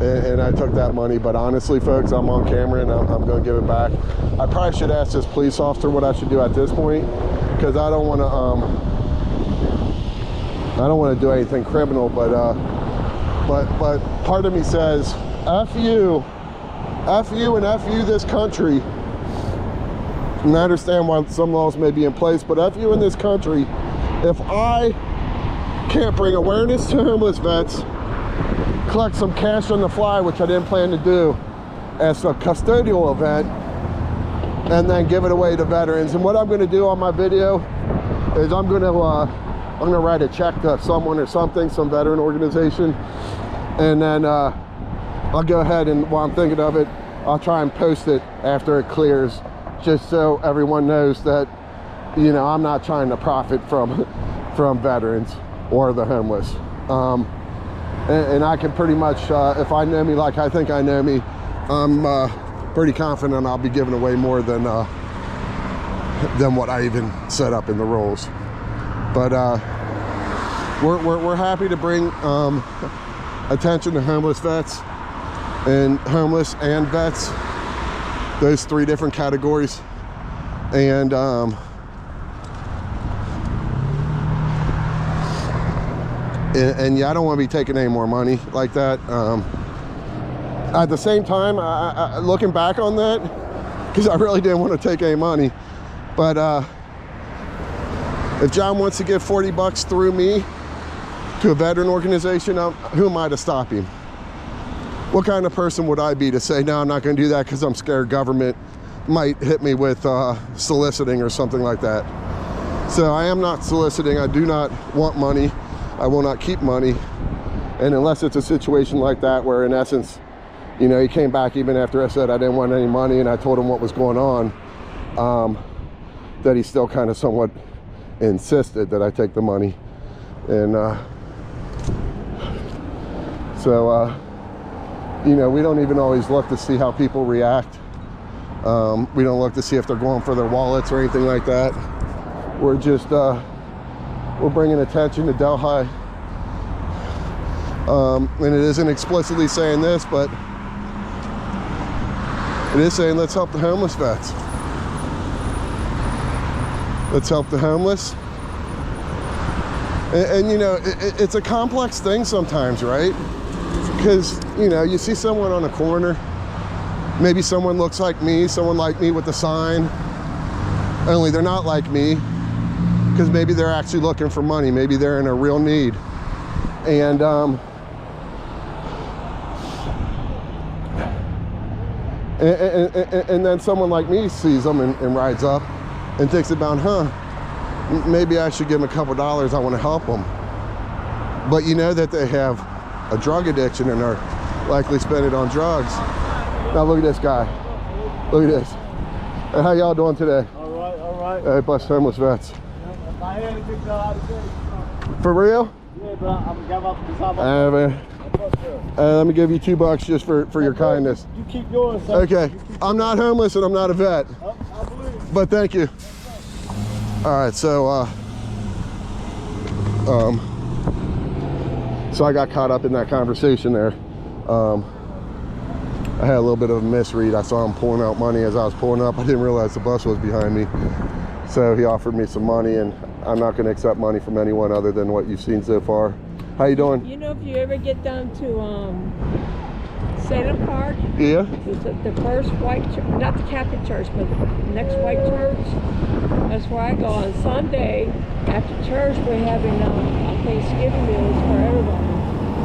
And I took that money, but honestly, folks, I'm on camera and I'm going to give it back. I probably should ask this police officer what I should do at this point, because I don't want to do anything criminal, but part of me says, F you and F you this country. And I understand why some laws may be in place, but F you in this country. If I can't bring awareness to homeless vets, collect some cash on the fly, which I didn't plan to do, as a custodial event, and then give it away to veterans. And what I'm going to do on my video, is I'm gonna write a check to someone or something, some veteran organization, and then I'll go ahead and, while I'm thinking of it, I'll try and post it after it clears, just so everyone knows that, you know, I'm not trying to profit from veterans or the homeless. And I can pretty much, if I know me like I think I know me, I'm pretty confident I'll be giving away more than what I even set up in the rules. But we're happy to bring attention to homeless vets and homeless and vets, those three different categories. And and yeah, I don't want to be taking any more money like that. At the same time, looking back on that, because I really didn't want to take any money, but if John wants to give 40 bucks through me to a veteran organization, who am I to stop him? What kind of person would I be to say, no, I'm not going to do that because I'm scared government might hit me with soliciting or something like that? So I am not soliciting. I do not want money. I will not keep money. And unless it's a situation like that where, in essence, you know, he came back even after I said I didn't want any money and I told him what was going on, that he still kind of somewhat insisted that I take the money. And so you know, we don't even always look to see how people react. We don't look to see if they're going for their wallets or anything like that. We're just we're bringing attention to Delhi, and it isn't explicitly saying this, but it is saying, let's help the homeless vets. Let's help the homeless. And you know, it's a complex thing sometimes, right? Because, you know, you see someone on a corner, maybe someone looks like me, someone like me with a sign, only they're not like me, because maybe they're actually looking for money, maybe they're in a real need. And then someone like me sees them and rides up and thinks about, maybe I should give them a couple dollars, I want to help them. But you know that they have a drug addiction and are likely spend it on drugs. Now look at this guy. Look at this. Hey, how y'all doing today? All right. Hey, bless homeless vets. Yeah, For real? bro. I'm gonna give up the top. Man. Let me give you $2 just for your kindness. You keep yours, sir. Okay. I'm not homeless and I'm not a vet. I believe. But thank you. All right, so so I got caught up in that conversation there. I had a little bit of a misread. I saw him pulling out money as I was pulling up. I didn't realize the bus was behind me. So he offered me some money, and I'm not going to accept money from anyone other than what you've seen so far. How you doing? You know, if you ever get down to Salem Park, Yeah? there's the first white church, not the Catholic church, but the next white church. That's where I go on Sunday. After church, we're having a Thanksgiving meals for everybody.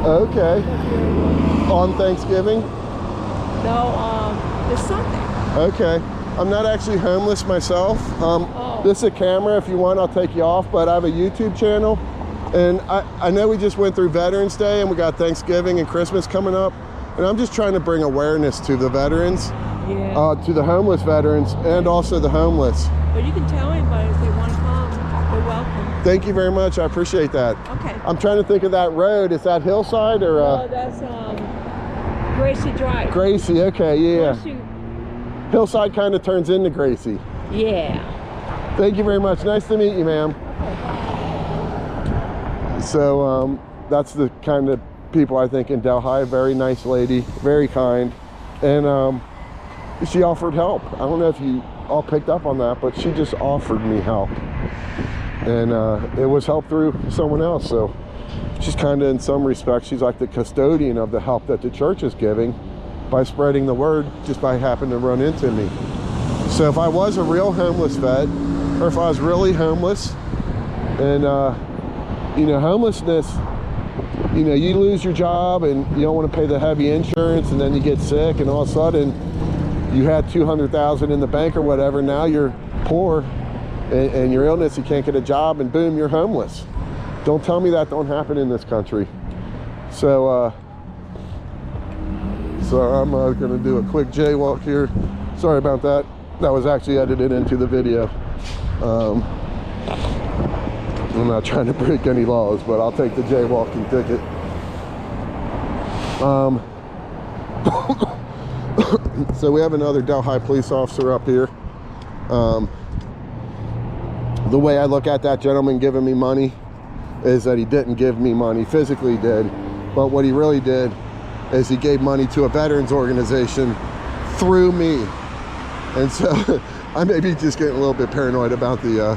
Okay. On Thanksgiving? No, it's Sunday. Okay. I'm not actually homeless myself. This is a camera. If you want, I'll take you off. But I have a YouTube channel. And I know we just went through Veterans Day and we got Thanksgiving and Christmas coming up. And I'm just trying to bring awareness to the veterans, to the homeless veterans, and also the homeless. But you can tell anybody if they want to come, they're welcome. Thank you very much. I appreciate that. Okay. I'm trying to think of that road. Is that Hillside or? No, that's Gracie Drive. Gracie. Okay, yeah. Gracie. Hillside kind of turns into Gracie. Yeah. Thank you very much. Nice to meet you, ma'am. So that's the kind of people I think in Delhi. Very nice lady, very kind, and she offered help. I don't know if you all picked up on that, but she just offered me help, and it was help through someone else. So she's kind of, in some respects, she's like the custodian of the help that the church is giving by spreading the word, just by happening to run into me. So if I was a real homeless vet, or if I was really homeless, and you know, homelessness, you know, you lose your job and you don't want to pay the heavy insurance, and then you get sick, and all of a sudden you had $200,000 in the bank or whatever. Now you're poor and your illness, you can't get a job, and boom, you're homeless. Don't tell me that don't happen in this country. So I'm gonna do a quick jaywalk here. Sorry about that. That was actually edited into the video. I'm not trying to break any laws, but I'll take the jaywalking ticket. So we have another Delhi police officer up here. The way I look at that gentleman giving me money is that he didn't give me money, physically did, but what he really did is he gave money to a veterans organization through me. And so I may be just getting a little bit paranoid about the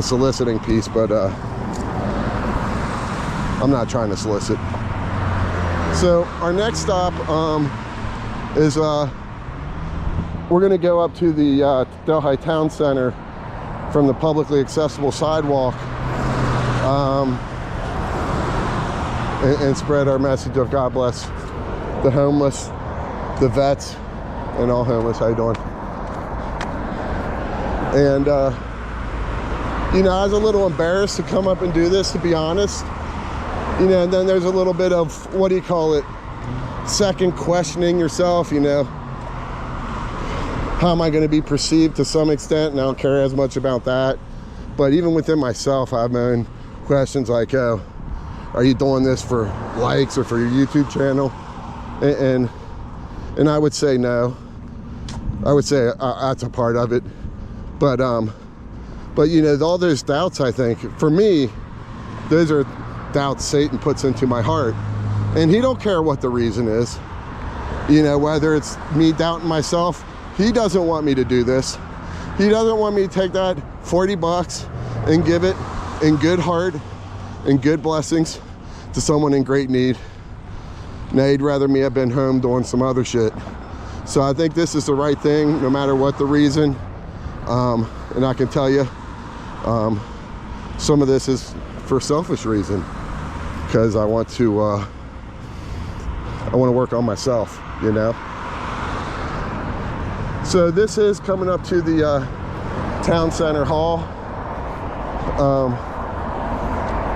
soliciting piece, but I'm not trying to solicit. So our next stop is we're going to go up to the Delhi Town Center from the publicly accessible sidewalk and spread our message of God bless the homeless, the vets, and all homeless. How you doing? And you know, I was a little embarrassed to come up and do this, to be honest. You know, and then there's a little bit of, what do you call it, second questioning yourself, you know. How am I going to be perceived to some extent? And I don't care as much about that. But even within myself, I have my own questions like, oh, are you doing this for likes or for your YouTube channel? And I would say no. I would say that's a part of it. But you know, all those doubts, I think, for me, those are doubts Satan puts into my heart. And he don't care what the reason is. You know, whether it's me doubting myself, he doesn't want me to do this. He doesn't want me to take that 40 bucks and give it in good heart and good blessings to someone in great need. Now, he'd rather me have been home doing some other shit. So I think this is the right thing, no matter what the reason. And I can tell you, some of this is for selfish reason, because I want to work on myself, you know. So this is coming up to the town center hall.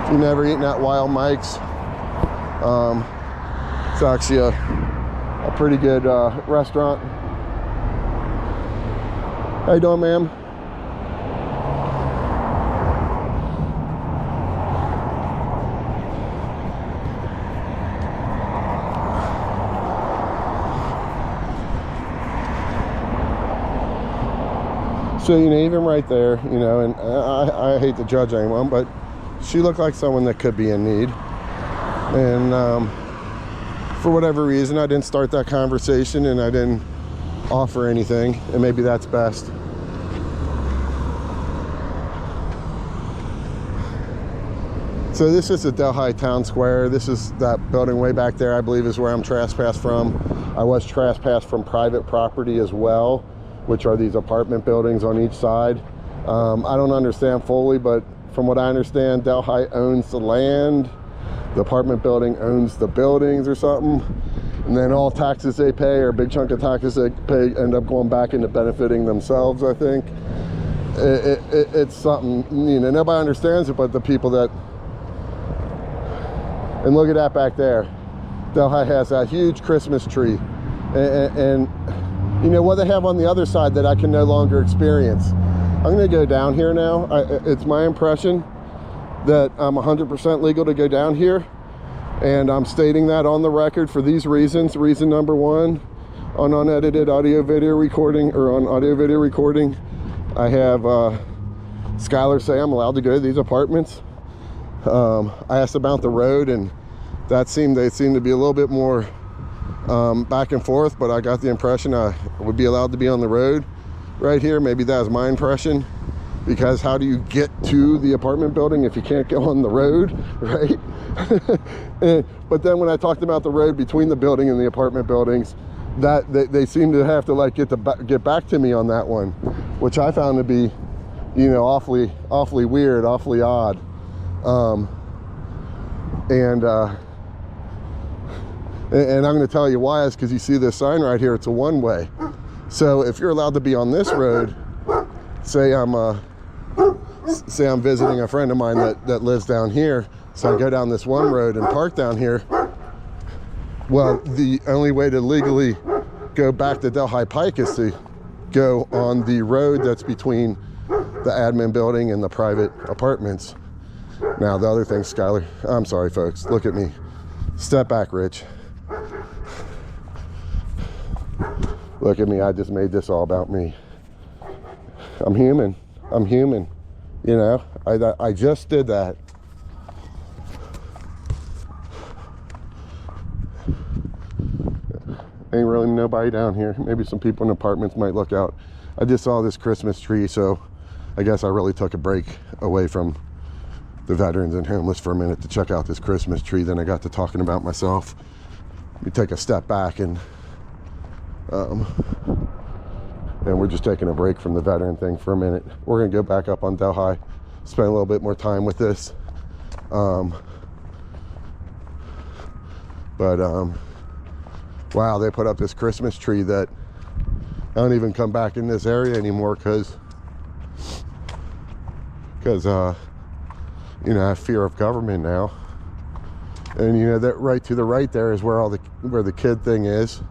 If you've never eaten at Wild Mike's, it's actually a pretty good restaurant. How you doing, ma'am? So, you know, even right there, you know, and I hate to judge anyone, but she looked like someone that could be in need. And for whatever reason, I didn't start that conversation and I didn't offer anything, and maybe that's best. So this is the Delhi Town Square. This is that building way back there, I believe, is where I'm trespassed from. I was trespassed from private property as well, which are these apartment buildings on each side. I don't understand fully, but from what I understand, Delhi owns the land, the apartment building owns the buildings or something, and then all taxes they pay, or a big chunk of taxes they pay, end up going back into benefiting themselves, I think. It's something, you know, nobody understands it but the people that, and look at that back there. Delhi has that huge Christmas tree, and you know what they have on the other side that I can no longer experience. I'm going to go down here now. It's my impression that I'm 100% legal to go down here, and I'm stating that on the record for these reasons. Reason number one, on unedited audio video recording, or on audio video recording, I have Skylar say I'm allowed to go to these apartments. I asked about the road, and they seemed to be a little bit more back and forth, but I got the impression I would be allowed to be on the road right here. Maybe that was my impression, because how do you get to the apartment building if you can't go on the road, right? But then when I talked about the road between the building and the apartment buildings, that they seem to have to like get back to me on that one, which I found to be, you know, awfully weird, awfully odd. And I'm going to tell you why. Is because you see this sign right here, it's a one-way. So if you're allowed to be on this road, say I'm visiting a friend of mine that lives down here, so I go down this one road and park down here. Well, the only way to legally go back to Delhi Pike is to go on the road that's between the admin building and the private apartments. Now the other thing, Skylar, I'm sorry folks, look at me. Step back, Rich. Look at me, I just made this all about me. I'm human, you know, I just did that. Ain't really nobody down here. Maybe some people in apartments might look out. I just saw this Christmas tree, so I guess I really took a break away from the veterans and homeless for a minute to check out this Christmas tree. Then I got to talking about myself. Let me take a step back and we're just taking a break from the veteran thing for a minute. We're gonna go back up on Delhi, spend a little bit more time with this. Wow, they put up this Christmas tree that I don't even come back in this area anymore because you know, I have fear of government now. And you know, that right to the right there is where where the kid thing is.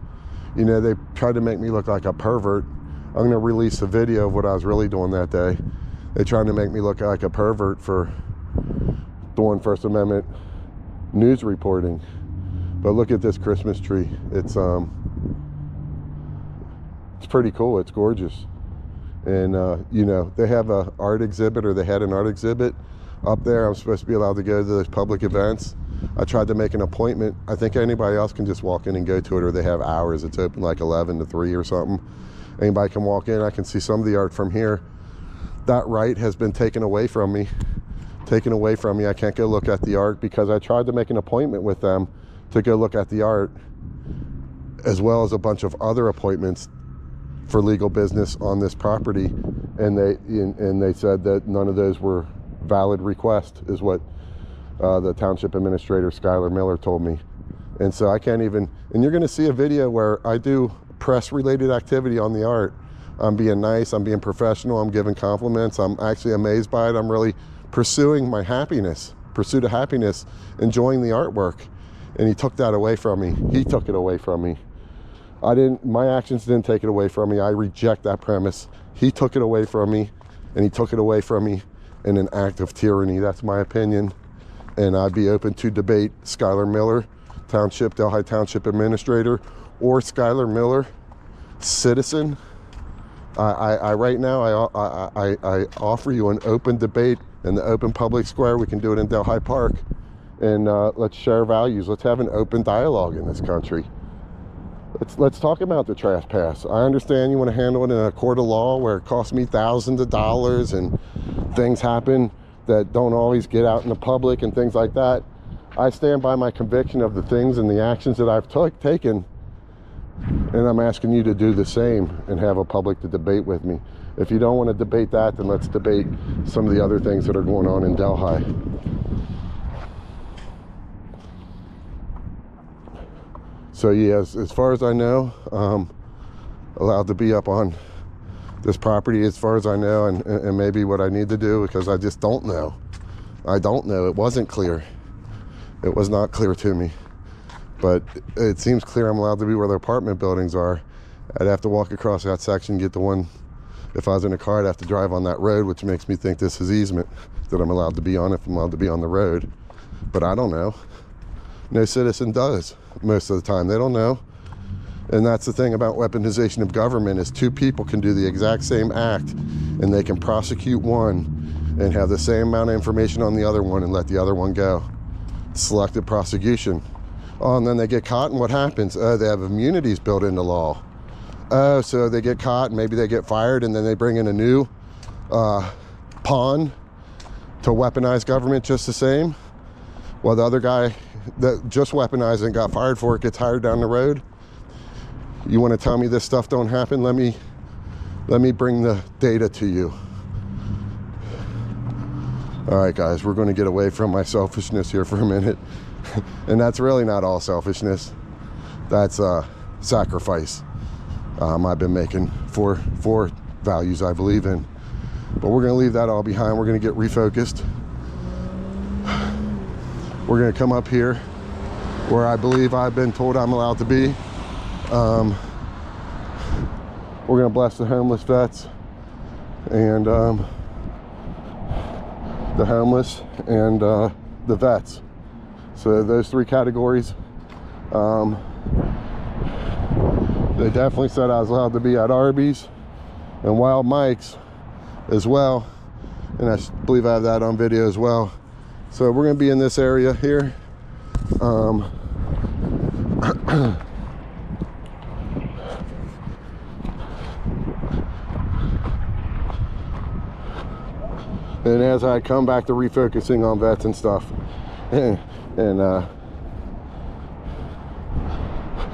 You know, they tried to make me look like a pervert. I'm gonna release a video of what I was really doing that day. They tried to make me look like a pervert for doing First Amendment news reporting. But look at this Christmas tree. It's pretty cool. It's gorgeous. And you know, they have a art exhibit, or they had an art exhibit up there. I'm supposed to be allowed to go to those public events. I tried to make an appointment. I think anybody else can just walk in and go to it, or they have hours. It's open like 11 to 3 or something. Anybody can walk in. I can see some of the art from here. That right has been taken away from me. I can't go look at the art because I tried to make an appointment with them to go look at the art, as well as a bunch of other appointments for legal business on this property, and they said that none of those were valid requests, is what the township administrator Skylar Miller told me. And so I can't even, and you're going to see a video where I do press related activity on the art. I'm being nice, I'm being professional, I'm giving compliments, I'm actually amazed by it. I'm really pursuing my pursuit of happiness, enjoying the artwork. And he took that away from me. He took it away from me. My actions didn't take it away from me. I reject that premise. He took it away from me, and he took it away from me in an act of tyranny. That's my opinion. And I'd be open to debate Skylar Miller, Delhi Township Administrator, or Skylar Miller, citizen. Right now, I offer you an open debate in the open public square. We can do it in Delhi Park. And let's share values. Let's have an open dialogue in this country. Let's talk about the trespass. I understand you want to handle it in a court of law where it costs me thousands of dollars and things happen that don't always get out in the public and things like that. I stand by my conviction of the things and the actions that I've taken, and I'm asking you to do the same and have a public to debate with me. If you don't want to debate that, then let's debate some of the other things that are going on in Delhi. So yes, as far as I know, allowed to be up on this property as far as I know, and maybe what I need to do, because I just don't know. I don't know. It wasn't clear. It was not clear to me. But it seems clear I'm allowed to be where the apartment buildings are. I'd have to walk across that section, get the one. If I was in a car, I'd have to drive on that road, which makes me think this is easement that I'm allowed to be on, if I'm allowed to be on the road. But I don't know. No citizen does most of the time. They don't know. And that's the thing about weaponization of government, is two people can do the exact same act, and they can prosecute one and have the same amount of information on the other one and let the other one go. Selective prosecution. Oh, and then they get caught, and what happens? Oh, they have immunities built into law. Oh, so they get caught, and maybe they get fired, and then they bring in a new pawn to weaponize government just the same. Well, the other guy that just weaponized and got fired for it gets hired down the road. You want to tell me this stuff don't happen? Let me bring the data to you. All right, guys, we're going to get away from my selfishness here for a minute. And that's really not all selfishness. That's sacrifice I've been making for values I believe in. But we're gonna leave that all behind. We're gonna get refocused. We're gonna come up here where I believe I've been told I'm allowed to be. We're gonna bless the homeless vets and the homeless and the vets. So those three categories. They definitely said I was allowed to be at Arby's and Wild Mike's as well. And I believe I have that on video as well. So we're gonna be in this area here. And as I come back to refocusing on vets and stuff, and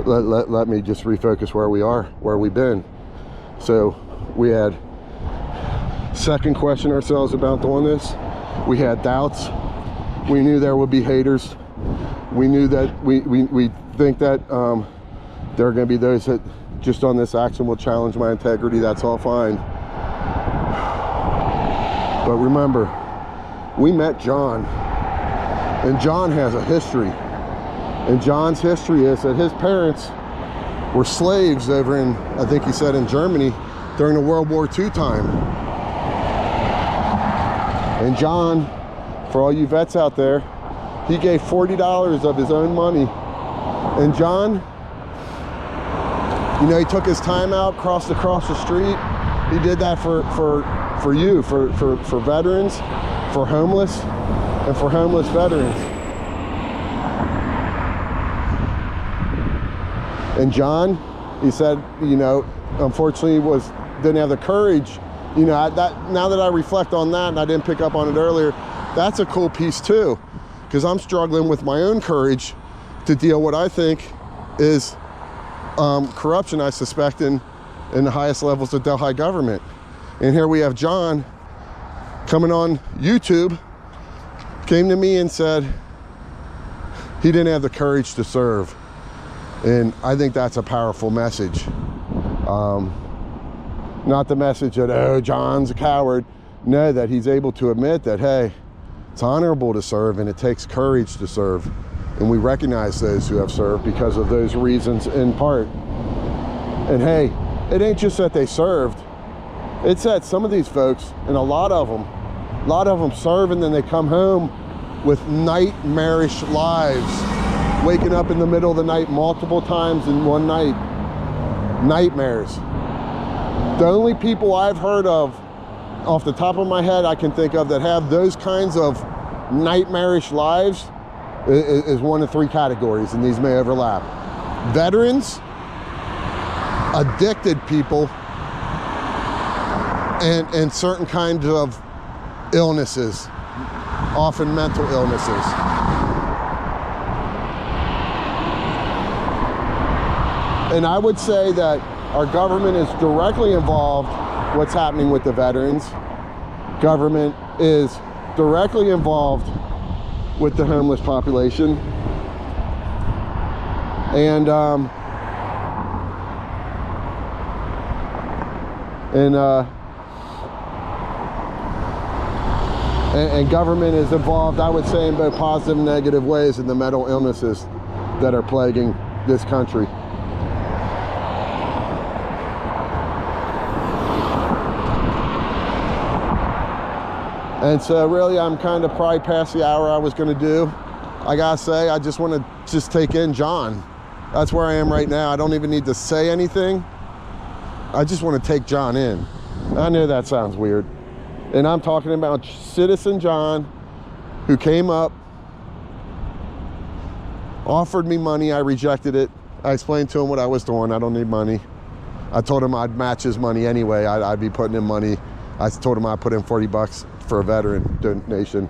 let me just refocus where we are, where we've been. So we had second question ourselves about doing this. We had doubts. We knew there would be haters. We knew that we think that there are going to be those that just on this action will challenge my integrity. That's all fine. But remember, we met John, and John has a history. And John's history is that his parents were slaves over in, I think he said in Germany, during the World War II time. And John, for all you vets out there, he gave $40 of his own money. And John, you know, he took his time out, crossed across the street. He did that for you, for veterans, for homeless, and for homeless veterans. And John, he said, you know, unfortunately didn't have the courage. You know, now that I reflect on that, and I didn't pick up on it earlier, that's a cool piece too, because I'm struggling with my own courage to deal what I think is corruption, I suspect, in the highest levels of Delhi government. And here we have John coming on YouTube, came to me and said he didn't have the courage to serve. And I think that's a powerful message. Not the message that, oh, John's a coward. No, that he's able to admit that, hey, it's honorable to serve and it takes courage to serve. And we recognize those who have served because of those reasons in part. And hey, it ain't just that they served. It's that some of these folks, and a lot of them serve and then they come home with nightmarish lives. Waking up in the middle of the night multiple times in one night. Nightmares. The only people I've heard of, off the top of my head, I can think of that have those kinds of nightmarish lives is one of three categories, and these may overlap. Veterans, addicted people, and certain kinds of illnesses, often mental illnesses. And I would say that our government is directly involved in what's happening with the veterans. Government is directly involved with the homeless population. And government is involved, I would say, in both positive and negative ways in the mental illnesses that are plaguing this country. And so really, I'm kind of probably past the hour I was going to do. I gotta say, I just want to take in John. That's where I am right now. I don't even need to say anything. I just want to take John in. I know that sounds weird. And I'm talking about Citizen John, who came up, offered me money. I rejected it. I explained to him what I was doing. I don't need money. I told him I'd match his money anyway. I'd be putting in money. I told him I'd put in $40 for a veteran donation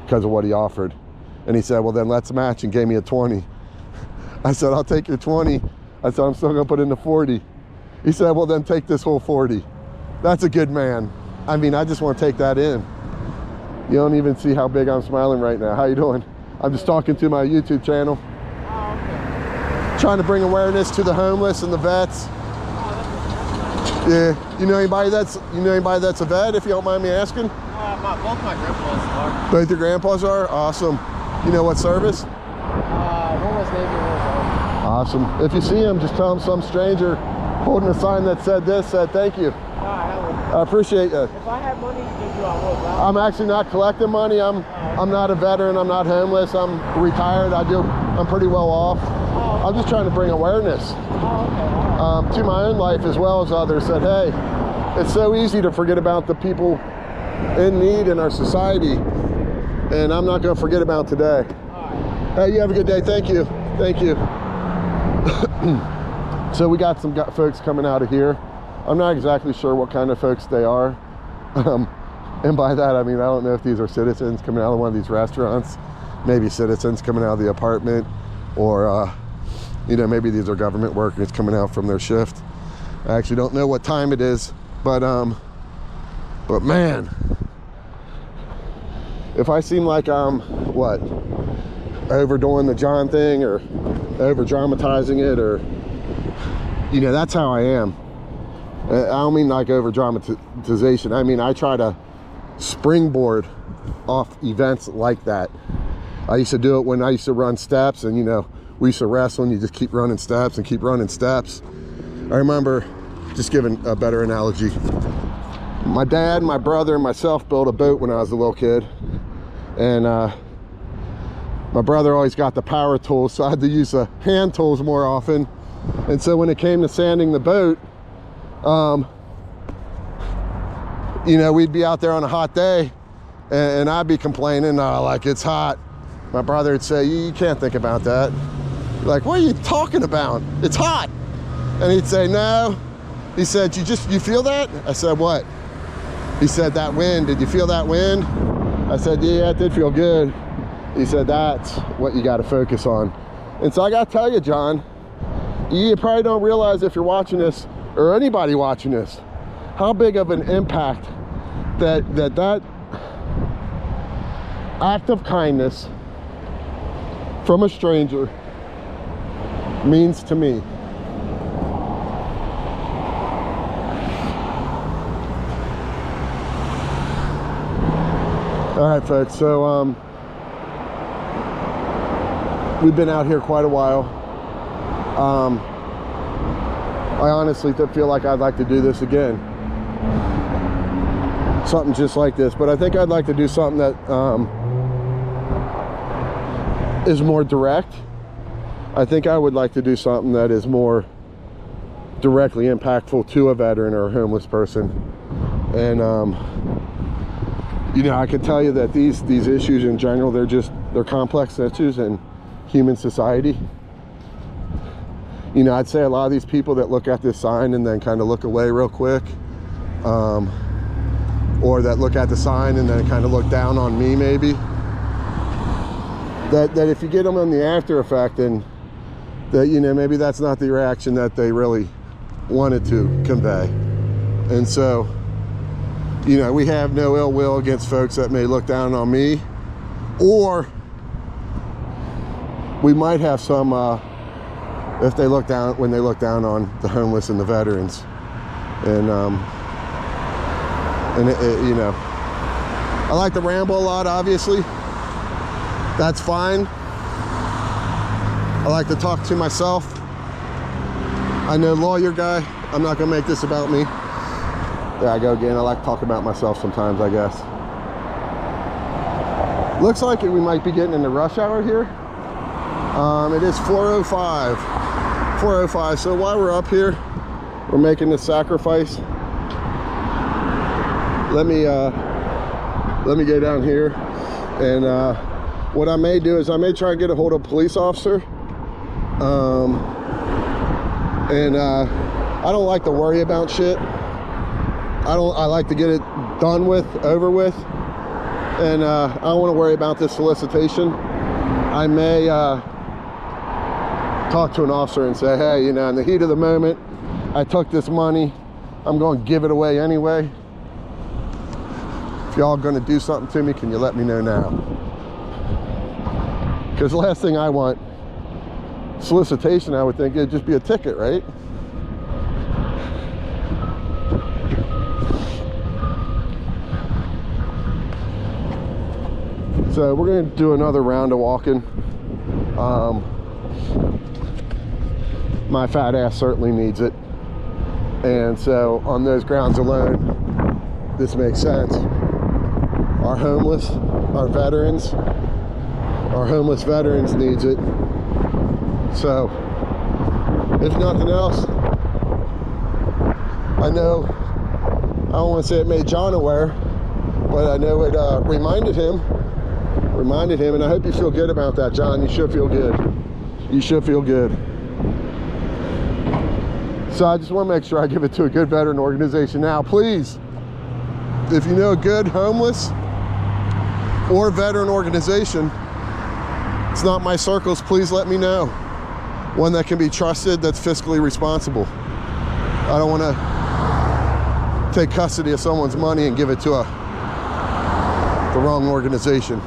because of what he offered. And he said, well, then let's match, and gave me a 20. I said, I'll take your 20. I said, I'm still gonna put in the 40. He said, well, then take this whole 40. That's a good man. I mean, I just want to take that in. You don't even see how big I'm smiling right now. How you doing? I'm just talking to my YouTube channel. Oh, okay. Trying to bring awareness to the homeless and the vets. Yeah. You know anybody that's a vet, if you don't mind me asking? Both my grandpas are. Both your grandpas are? Awesome. You know what service? One was Navy, one was Army. Awesome. If you see him, just tell him some stranger holding a sign that said this, said thank you. I appreciate you. If I had money to give you, I would. I'm actually not collecting money. I'm not a veteran. I'm not homeless. I'm retired. I'm pretty well off. I'm just trying to bring awareness to my own life as well as others. That hey, it's so easy to forget about the people in need in our society, and I'm not going to forget about today. Hey, you have a good day. Thank you. Thank you. So we got some folks coming out of here. I'm not exactly sure what kind of folks they are. And by that, I mean, I don't know if these are citizens coming out of one of these restaurants, maybe citizens coming out of the apartment, or, you know, maybe these are government workers coming out from their shift. I actually don't know what time it is, but man, if I seem like I'm, what, overdoing the John thing or over dramatizing it, or, you know, that's how I am. I don't mean like over dramatization. I mean, I try to springboard off events like that. I used to do it when I used to run steps, and you know, we used to wrestle and you just keep running steps and keep running steps. I remember, just giving a better analogy, my dad, my brother, and myself built a boat when I was a little kid, and my brother always got the power tools, so I had to use the hand tools more often. And so when it came to sanding the boat, you know, we'd be out there on a hot day, and I'd be complaining, like, it's hot. My brother would say, you can't think about that. Like, what are you talking about? It's hot. And he'd say, no. He said, you feel that? I said, what? He said, that wind. Did you feel that wind? I said, yeah, it did feel good. He said, that's what you got to focus on. And so I got to tell you, John, you probably don't realize, if you're watching this, or anybody watching this, how big of an impact that act of kindness from a stranger means to me. All right, folks, so we've been out here quite a while. I honestly feel like I'd like to do this again. Something just like this, but I think I'd like to do something that is more direct. I think I would like to do something that is more directly impactful to a veteran or a homeless person. And you know, I can tell you that these issues in general, they're complex issues in human society. You know, I'd say a lot of these people that look at this sign and then kind of look away real quick, or that look at the sign and then kind of look down on me, maybe, that if you get them on the after effect, and that, you know, maybe that's not the reaction that they really wanted to convey. And so, you know, we have no ill will against folks that may look down on me, or we might have some if they look down, when they look down on the homeless and the veterans. And you know, I like to ramble a lot, obviously. That's fine. I like to talk to myself. I know, lawyer guy, I'm not gonna make this about me. There I go again. I like to talk about myself sometimes, I guess. Looks like we might be getting into rush hour here. It is 4:05. 4:05. So while we're up here, we're making this sacrifice. Let me go down here, and what I may do is I may try and get a hold of a police officer. I don't like to worry about shit. I like to get it done with, over with, and I don't want to worry about this solicitation. I may talk to an officer and say, hey, you know, in the heat of the moment, I took this money, I'm going to give it away anyway. If y'all going to do something to me, can you let me know now? Because the last thing I want, solicitation, I would think it'd just be a ticket, right? So we're gonna do another round of walking. My fat ass certainly needs it. And so on those grounds alone, this makes sense. Our homeless veterans needs it. So if nothing else, I know, I don't want to say it made John aware, but I know it reminded him, and I hope you feel good about that, John. You should feel good. You should feel good. So I just want to make sure I give it to a good veteran organization. Now, please, if you know a good homeless or veteran organization, it's not my circles, please let me know. One that can be trusted, that's fiscally responsible. I don't want to take custody of someone's money and give it to the wrong organization.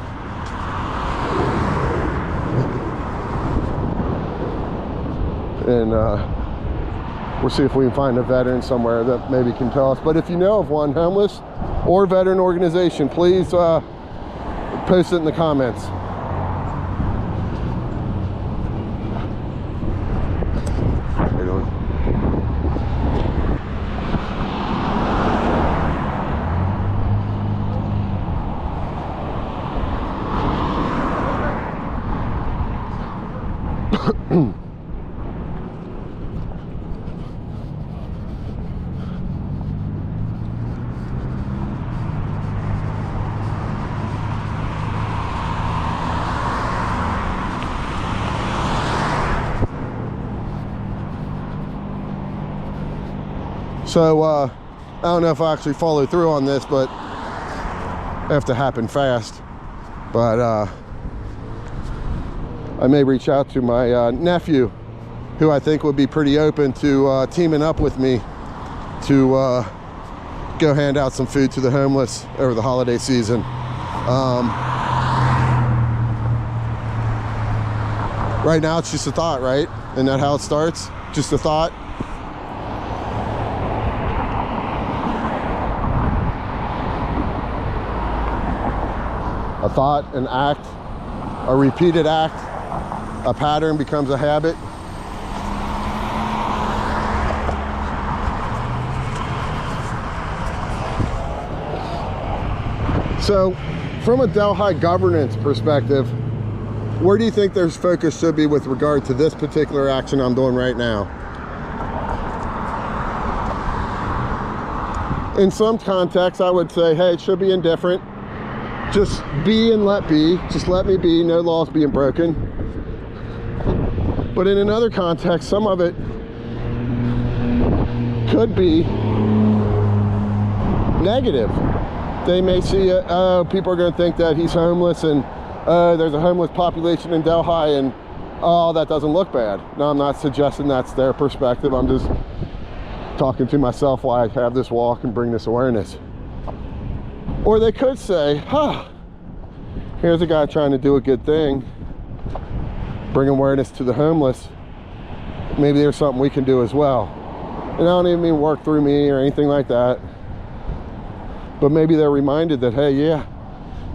And we'll see if we can find a veteran somewhere that maybe can tell us. But if you know of one, homeless or veteran organization, please post it in the comments. How you doing? So I don't know if I actually follow through on this, but I have to happen fast. But I may reach out to my nephew, who I think would be pretty open to teaming up with me to go hand out some food to the homeless over the holiday season. Right now it's just a thought, right? Isn't that how it starts? Just a thought. A thought, an act, a repeated act, a pattern becomes a habit. So, from a Delhi governance perspective, where do you think their focus should be with regard to this particular action I'm doing right now? In some contexts, I would say, hey, it should be indifferent. Just be and let be. Just let me be. No laws being broken. But in another context, some of it could be negative. They may see, oh, people are going to think that he's homeless, and there's a homeless population in Delhi, and oh, that doesn't look bad. No, I'm not suggesting that's their perspective. I'm just talking to myself while I have this walk and bring this awareness. Or they could say, huh, here's a guy trying to do a good thing, bring awareness to the homeless. Maybe there's something we can do as well. And I don't even mean work through me or anything like that. But maybe they're reminded that, hey, yeah,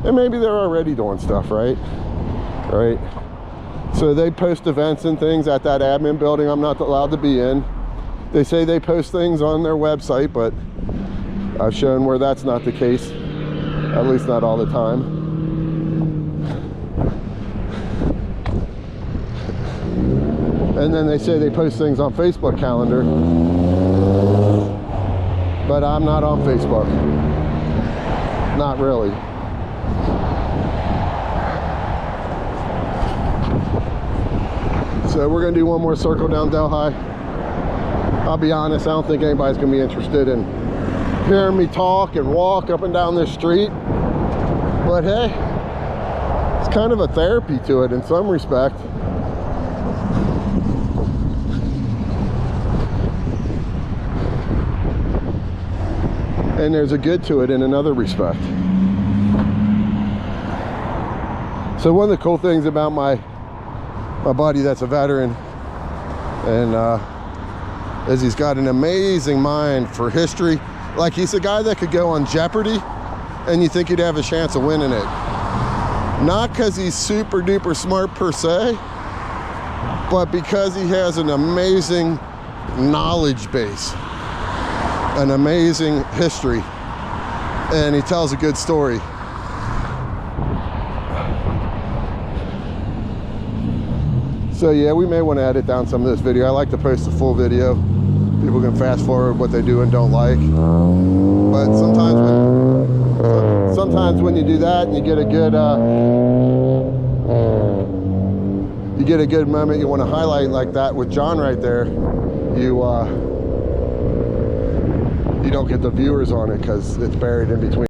and maybe they're already doing stuff, right? Right? So they post events and things at that admin building I'm not allowed to be in. They say they post things on their website, but I've shown where that's not the case. At least not all the time. And then they say they post things on Facebook calendar, but I'm not on Facebook. Not really. So we're gonna do one more circle down Delhi. I'll be honest, I don't think anybody's gonna be interested in hearing me talk and walk up and down this street. But hey, it's kind of a therapy to it in some respect. And there's a good to it in another respect. So one of the cool things about my buddy that's a veteran, and is he's got an amazing mind for history. Like, he's a guy that could go on Jeopardy and you think he'd have a chance of winning it. Not because he's super duper smart per se, but because he has an amazing knowledge base, an amazing history, and he tells a good story. So yeah, we may want to edit down some of this video. I like to post the full video. People can fast forward what they do and don't like. But sometimes when you do that and you get a good moment you want to highlight, like that with John right there, you don't get the viewers on it because it's buried in between.